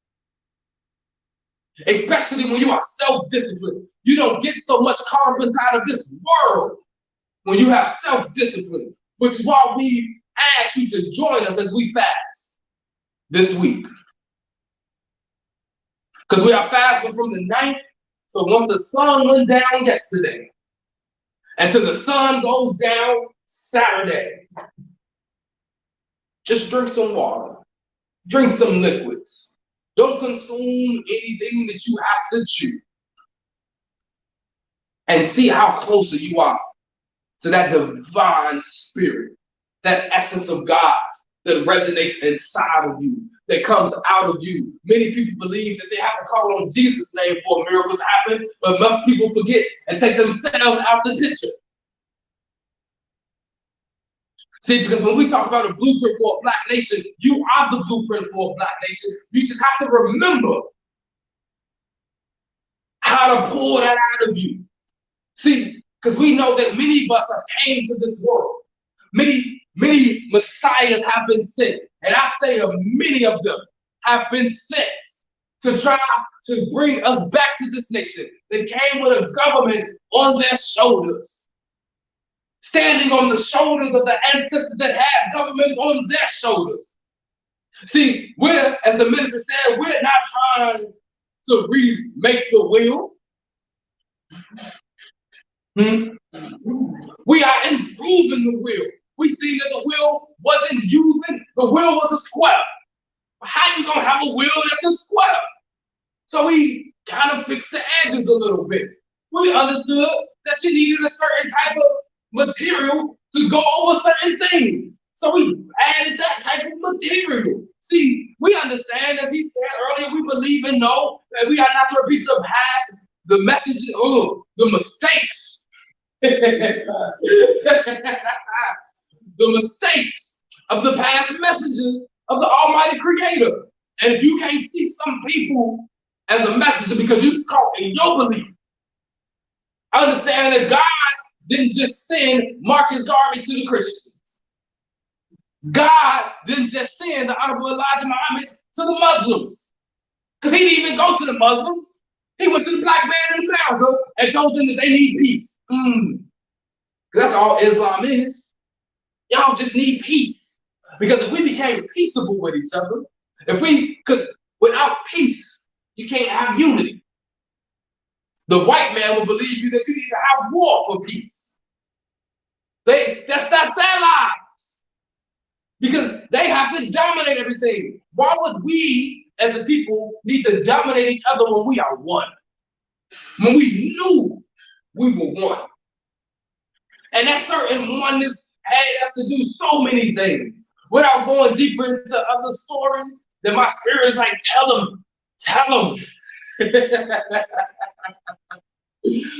Especially when you are self-disciplined. You don't get so much caught up inside of this world when you have self-discipline, which is why we ask you to join us as we fast this week. Because we are fasting from the 9th, so once the sun went down yesterday, until the sun goes down Saturday, just drink some water, drink some liquids. Don't consume anything that you have to chew. And see how closer you are to that divine spirit, that essence of God that resonates inside of you, that comes out of you. Many people believe that they have to call on Jesus' name for a miracle to happen, but most people forget and take themselves out the picture. See, because when we talk about a blueprint for a black nation, you are the blueprint for a black nation. You just have to remember how to pull that out of you. See, because we know that many of us have came to this world. Many messiahs have been sent. And I say many of them have been sent to try to bring us back to this nation. They came with a government on their shoulders, standing on the shoulders of the ancestors that had governments on their shoulders. See, we're, as the minister said, we're not trying to remake the wheel. We are improving the wheel. We see that the wheel wasn't using, the wheel was a square. How you gonna have a wheel that's a square? So we kind of fixed the edges a little bit. We understood that you needed a certain type of material to go over certain things. So we added that type of material. See, we understand, as he said earlier, we believe and know that we are not to repeat the past, the messages, the mistakes. The mistakes of the past messages of the Almighty Creator. And if you can't see some people as a messenger because you're caught in your belief, understand that God didn't just send Marcus Garvey to the Christians. God didn't just send the Honorable Elijah Muhammad to the Muslims. Because he didn't even go to the Muslims. He went to the black man in America and told them that they need peace. That's all Islam is. Y'all just need peace. Because if we became peaceable with each other, because without peace, you can't have unity. The white man will believe you that you need to have war for peace. That's their lives. Because they have to dominate everything. Why would we, as a people, need to dominate each other when we are one? When we knew we were one. And that certain oneness had us to do so many things. Without going deeper into other stories, that my spirit is like, tell them.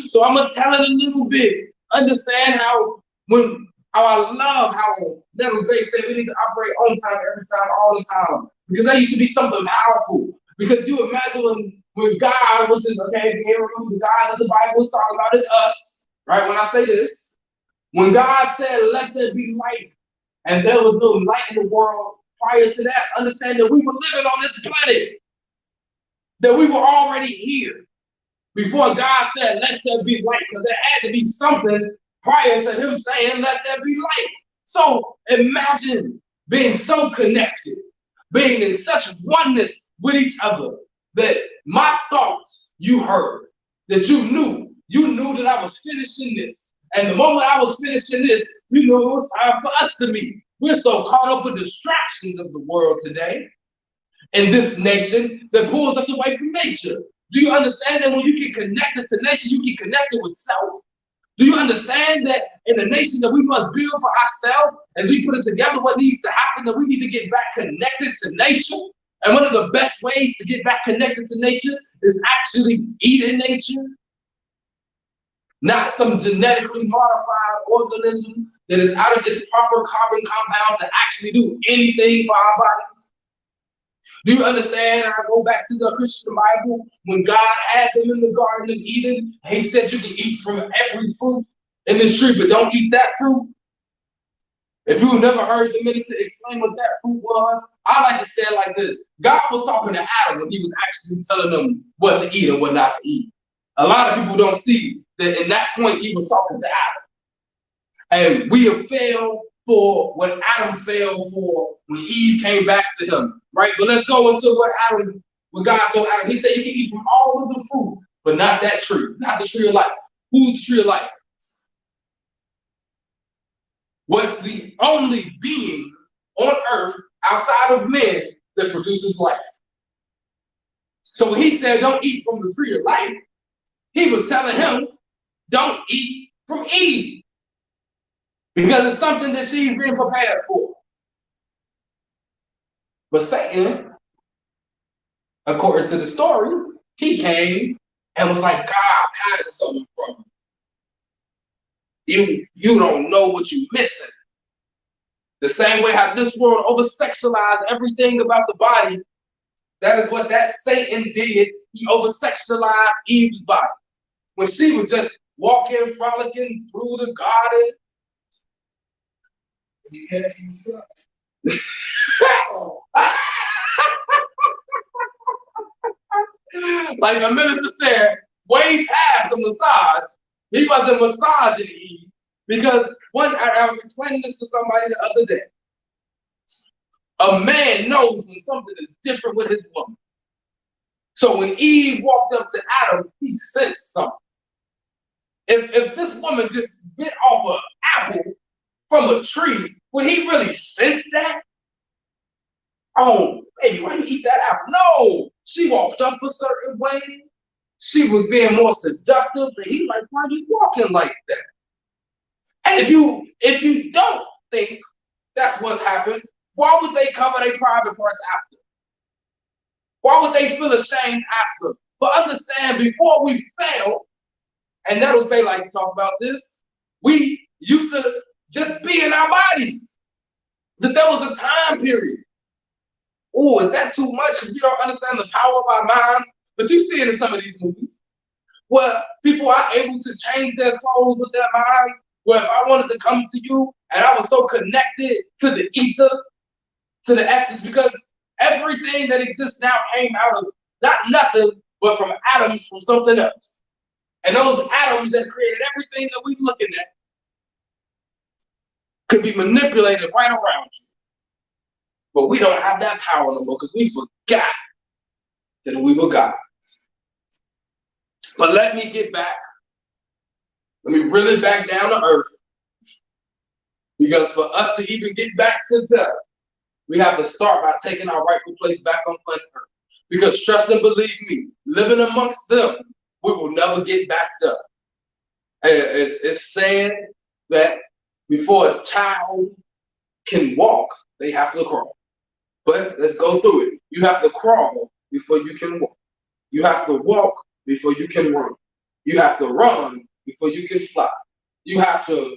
So I'm gonna tell it a little bit. Understand how I love how Nettles Bay said we need to operate on time, every time, all the time. Because that used to be something powerful. Because you imagine when God, which is, okay, if you remember the God that the Bible is talking about is us, right? When I say this, when God said, let there be light, and there was no light in the world prior to that, understand that we were living on this planet, that we were already here before God said, let there be light, because there had to be something prior to him saying, let there be light. So imagine being so connected, being in such oneness with each other, that my thoughts you heard, that you knew that I was finishing this, And the moment I was finishing this, you know, it was time for us to meet. We're so caught up with distractions of the world today, in this nation, that pulls us away from nature. Do you understand that when you get connected to nature, you get connected with self? Do you understand that in a nation that we must build for ourselves, and we put it together what needs to happen, that we need to get back connected to nature? And one of the best ways to get back connected to nature is actually eating nature. Not some genetically modified organism that is out of its proper carbon compound to actually do anything for our bodies. Do you understand? I go back to the Christian Bible, when God had them in the Garden of Eden, he said you can eat from every fruit in this tree, but don't eat that fruit. If you've never heard the minister explain what that fruit was, I like to say it like this. God was talking to Adam when he was actually telling them what to eat and what not to eat. A lot of people don't see that in that point he was talking to Adam. And we have failed for what Adam failed for when Eve came back to him, right? But let's go into what God told Adam. He said you can eat from all of the fruit, but not that tree, not the tree of life. Who's the tree of life? Was the only being on earth outside of men that produces life. So when he said don't eat from the tree of life, he was telling him don't eat from Eve, because it's something that she's been prepared for. But Satan, according to the story, he came and was like, God hide something from you. You don't know what you're missing. The same way how this world over-sexualized everything about the body, that is what that Satan did. He over-sexualized Eve's body. When she was just walking, frolicking through the garden. Like the minister said, way past the massage, he wasn't massaging Eve. Because I was explaining this to somebody the other day. A man knows when something is different with his woman. So when Eve walked up to Adam, he sensed something. If this woman just bit off an apple from a tree, would he really sense that? Oh, baby, why you eat that apple? No, she walked up a certain way. She was being more seductive, and he like, why are you walking like that? And if you don't think that's what's happened, why would they cover their private parts after? Why would they feel ashamed after? But understand, before we fell, and Nettles Bay like to talk about this, we used to just be in our bodies. That there was a time period. Oh, is that too much? Because we don't understand the power of our minds. But you see it in some of these movies, where people are able to change their clothes with their minds. Where if I wanted to come to you, and I was so connected to the ether, to the essence, because everything that exists now came out of not nothing, but from atoms from something else. And those atoms that created everything that we're looking at could be manipulated right around you. But we don't have that power no more because we forgot that we were gods. But let me get back. Let me reel it back down to earth. Because for us to even get back to them, we have to start by taking our rightful place back on planet Earth. Because trust and believe me, living amongst them, we will never get backed up. It's said that before a child can walk, they have to crawl. But let's go through it. You have to crawl before you can walk. You have to walk before you can run. You have to run before you can fly. You have to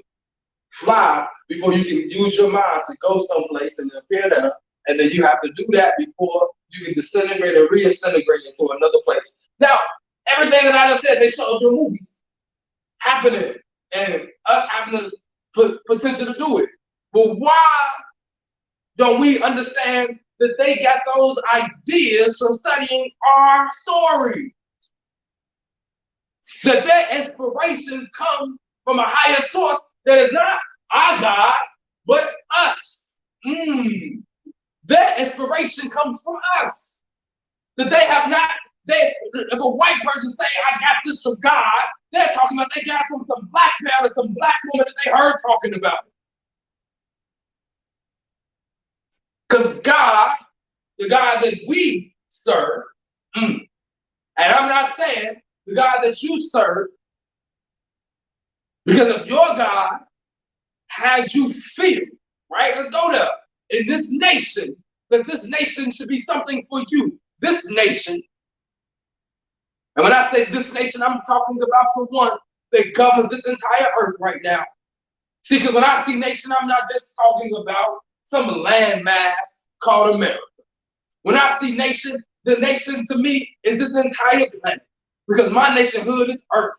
fly before you can use your mind to go someplace and appear there. And then you have to do that before you can disintegrate and reintegrate into another place. Now, everything that I just said, they showed your movies happening and us having the potential to do it. But why don't we understand that they got those ideas from studying our story? That their inspirations come from a higher source that is not our God, but us. Their inspiration comes from us. That they have not, if a white person say, I got this from God, They're talking about they got it from some black man or some black woman that they heard talking about it. Because God, the God that we serve, and I'm not saying the God that you serve, because if your God has you feel, right? Let's go there. In this nation, that this nation should be something for you. This nation. And when I say this nation, I'm talking about the one that governs this entire earth right now. See, because when I see nation, I'm not just talking about some landmass called America. When I see nation, the nation to me is this entire planet. Because my nationhood is earth.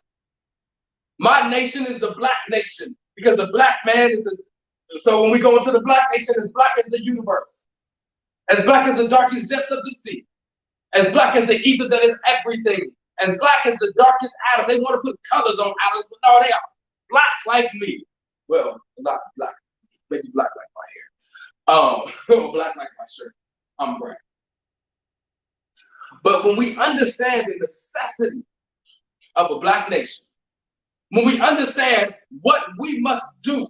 My nation is the black nation. Because the black man is the... So when we go into the black nation, as black as the universe. As black as the darkest depths of the sea. As black as the ether that is everything. As black as the darkest atom. They want to put colors on atoms, but no, they are black like me. Well, not black. Maybe black like my hair. Black like my shirt. I'm brown. But when we understand the necessity of a black nation, when we understand what we must do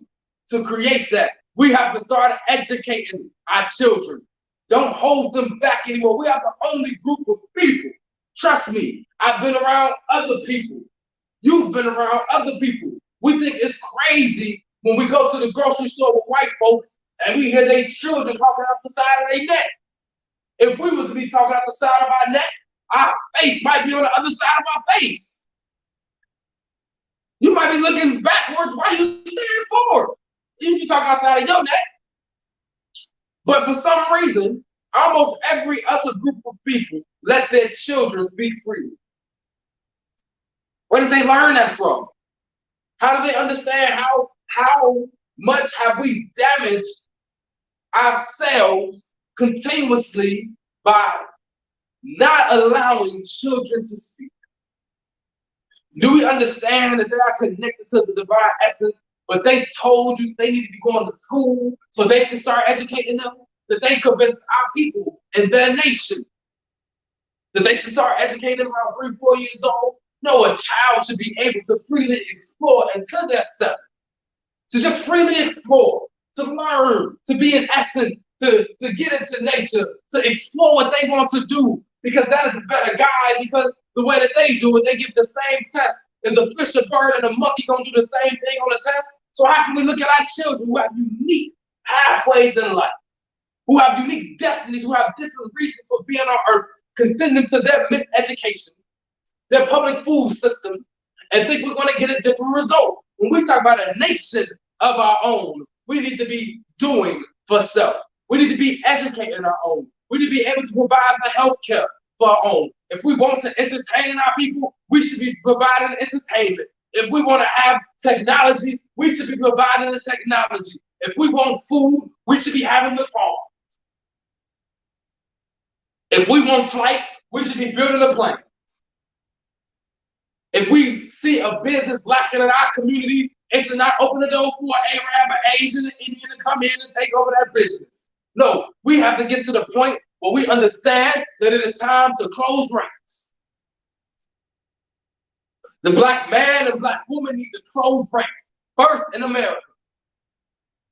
to create that, we have to start educating our children. Don't hold them back anymore. We are the only group of people. Trust me, I've been around other people. You've been around other people. We think it's crazy when we go to the grocery store with white folks and we hear their children talking out the side of their neck. If we were to be talking out the side of our neck, our face might be on the other side of our face. You might be looking backwards. Why are you staring forward? You should talk outside of your neck. But for some reason, almost every other group of people let their children speak freely. Where did they learn that from? How do they understand how much have we damaged ourselves continuously by not allowing children to speak? Do we understand that they are connected to the divine essence, but they told you they need to be going to school so they can start educating them? That they convinced our people in their nation that they should start educating them around 3, 4 years old? No, a child should be able to freely explore until they're 7. To just freely explore, to learn, to be in essence, to get into nature, to explore what they want to do, because that is a better guide, because the way that they do it, they give the same test as a fish, a bird, and a monkey gonna do the same thing on the test. So how can we look at our children who have unique pathways in life, who have unique destinies, who have different reasons for being on earth, send them to their miseducation, their public food system, and think we're going to get a different result? When we talk about a nation of our own, we need to be doing for self. We need to be educating our own. We need to be able to provide the health care for our own. If we want to entertain our people, we should be providing entertainment. If we want to have technology, we should be providing the technology. If we want food, we should be having the farm. If we want flight, we should be building a plane. If we see a business lacking in our community, it should not open the door for an Arab, an Asian, an Indian to come in and take over that business. No, we have to get to the point where we understand that it is time to close ranks. The black man and black woman need to close ranks first in America.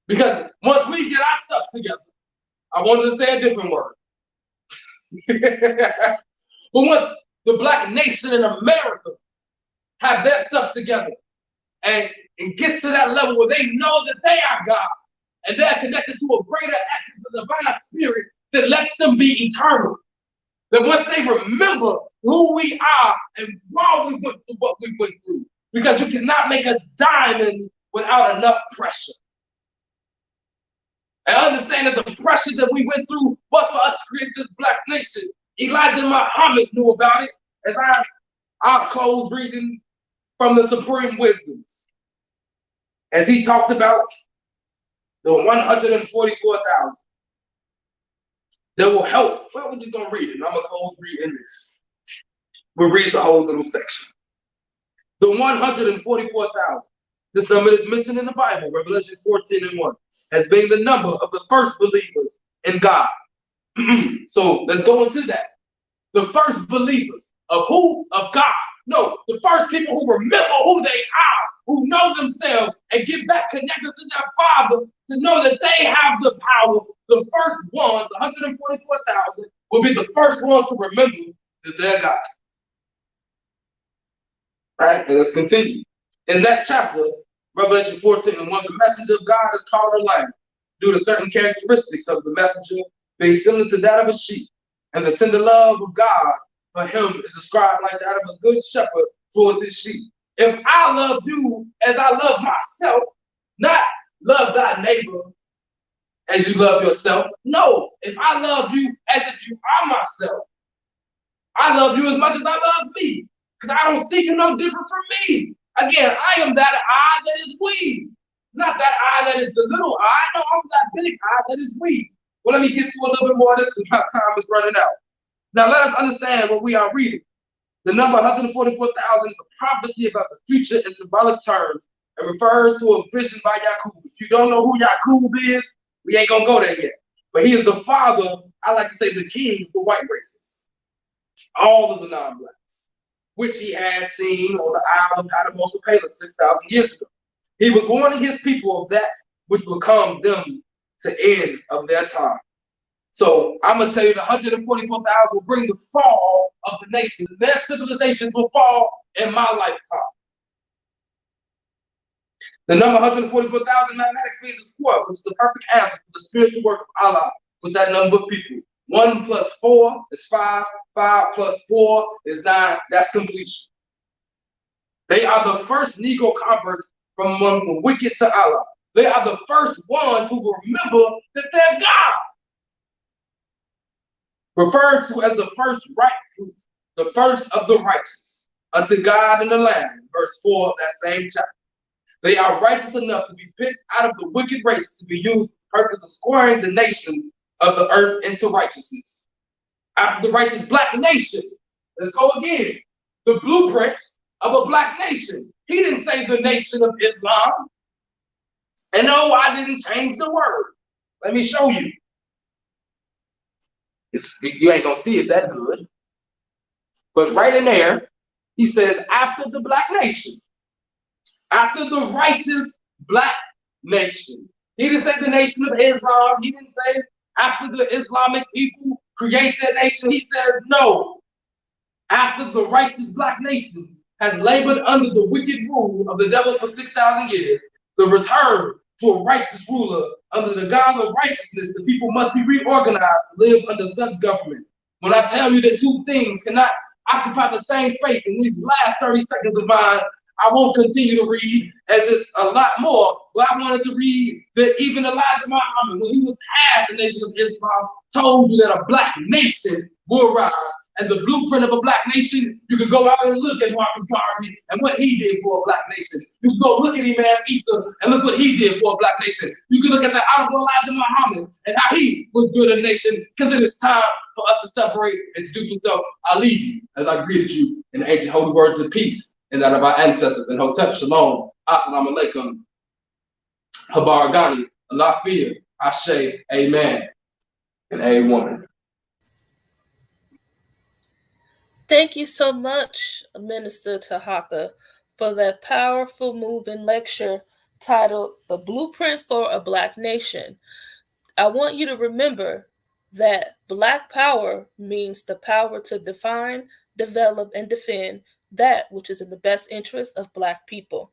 Because once we get our stuff together, I wanted to say a different word. But once the black nation in America has their stuff together and gets to that level where they know that they are God and they're connected to a greater essence of the divine spirit that lets them be eternal, that once they remember who we are and why we went through what we went through, because you cannot make a diamond without enough pressure. And understand that the pressure that we went through was for us to create this black nation. Elijah Muhammad knew about it, as I'll close reading from the Supreme Wisdoms, as he talked about the 144,000 that will help. Well, we're just going to read it, and I'm going to close reading this. We'll read the whole little section. The 144,000. This number is mentioned in the Bible, Revelation 14:1, as being the number of the first believers in God. So let's go into that. The first believers of who? Of God. No, the first people who remember who they are, who know themselves and get back connected to their Father to know that they have the power. The first ones, 144,000, will be the first ones to remember that they're God. Right? And let's continue. In that chapter, Revelation 14:1, the messenger of God is called a lamb due to certain characteristics of the messenger being similar to that of a sheep. And the tender love of God for him is described like that of a good shepherd towards his sheep. If I love you as I love myself, not love thy neighbor as you love yourself. No, if I love you as if you are myself, I love you as much as I love me, because I don't see you no different from me. Again, I am that I that is we, not that I that is the little I. No, I'm that big I that is we. Well, let me get through a little bit more of this because my time is running out. Now, let us understand what we are reading. The number 144,000 is a prophecy about the future in symbolic terms and refers to a vision by Yakub. If you don't know who Yakub is, we ain't gonna go there yet. But he is the father, I like to say the king of the white races, all of the non-blacks, which he had seen on the island of Patmos 6,000 years ago. He was warning his people of that which will come them to end of their time. So I'm going to tell you the 144,000 will bring the fall of the nations. Their civilizations will fall in my lifetime. The number 144,000 mathematics means a square, which is the perfect answer for the spiritual work of Allah with that number of people. 1 plus 4 is 5. 5 plus 4 is 9. That's completion. They are the first Negro converts from among the wicked to Allah. They are the first ones who will remember that they're God. Referred to as the first right fruit, the first of the righteous, unto God and the Lamb, verse 4 of that same chapter. They are righteous enough to be picked out of the wicked race to be used for the purpose of scoring the nations of the earth into righteousness. After the righteous black nation, let's go again. The blueprint of a black nation. He didn't say the nation of Islam. And no, I didn't change the word. Let me show you. You ain't gonna see it that good. But right in there, he says, after the black nation, after the righteous black nation. He didn't say the nation of Islam. He didn't say after the Islamic people create their nation. He says, no. After the righteous black nation has labored under the wicked rule of the devil for 6,000 years, the return to a righteous ruler under the God of righteousness, the people must be reorganized to live under such government. When I tell you that two things cannot occupy the same space in these last 30 seconds of mine, I won't continue to read as it's a lot more, but I wanted to read that even Elijah Muhammad, when he was half the nation of Islam, told you that a black nation will rise. And the blueprint of a black nation, you can go out and look at Marcus Garvey and what he did for a black nation. You can go look at Imam Isa and look what he did for a black nation. You can look at the Honorable Elijah Muhammad and how he was good in a nation, because it is time for us to separate and to do for self. I leave you as I greeted you in the ancient holy words of peace and that of our ancestors in Hotep Shalom, Assalamu Alaikum, Habar Ghani, Alafia, Ashe, Amen, and a woman. Thank you so much, Minister Taharka, for that powerful moving lecture titled The Blueprint for a Black Nation. I want you to remember that Black power means the power to define, develop, and defend that which is in the best interest of Black people.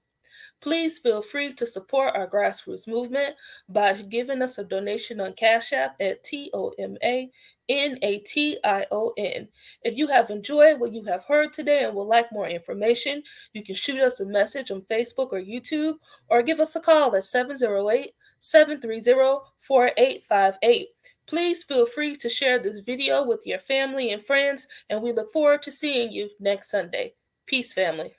Please feel free to support our grassroots movement by giving us a donation on Cash App at TOMA NATION. If you have enjoyed what you have heard today and would like more information, you can shoot us a message on Facebook or YouTube, or give us a call at 708-730-4858. Please feel free to share this video with your family and friends, and we look forward to seeing you next Sunday. Peace, family.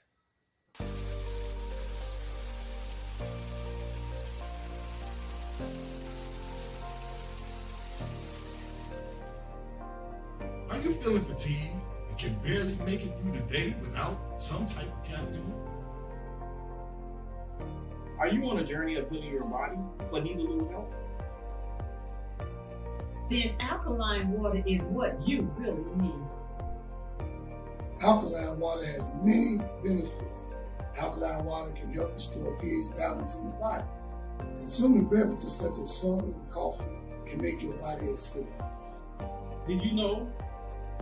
Are you feeling fatigued and can barely make it through the day without some type of caffeine? Are you on a journey of healing your body but need a little help? Then alkaline water is what you really need. Alkaline water has many benefits. Alkaline water can help restore pH balance in the body. Consuming beverages such as soda and coffee can make your body acidic. Did you know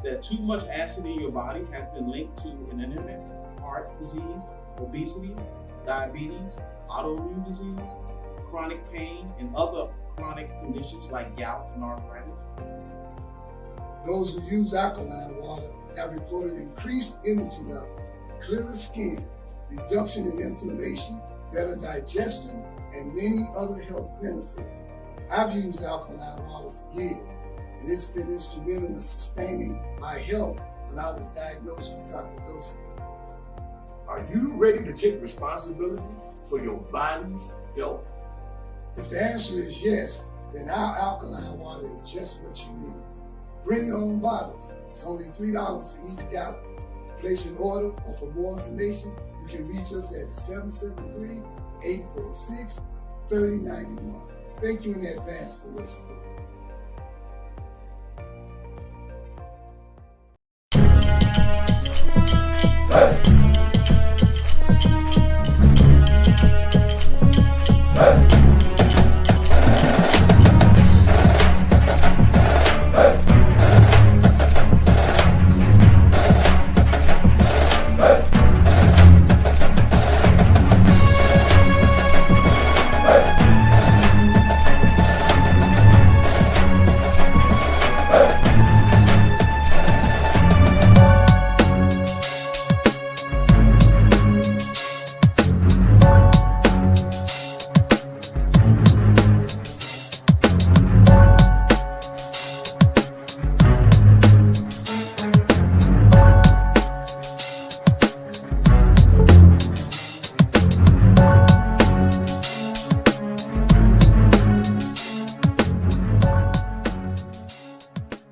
that too much acid in your body has been linked to an inanimate, heart disease, obesity, diabetes, autoimmune disease, chronic pain, and other chronic conditions like gout and arthritis? Those who use alkaline water have reported increased energy levels, clearer skin, reduction in inflammation, better digestion, and many other health benefits. I've used alkaline water for years, and it's been instrumental in sustaining my health when I was diagnosed with sarcoidosis. Are you ready to take responsibility for your body's health? If the answer is yes, then our alkaline water is just what you need. Bring your own bottles. It's only $3 for each gallon. To place an order or for more information, you can reach us at 773-846-3091. Thank you in advance for your support.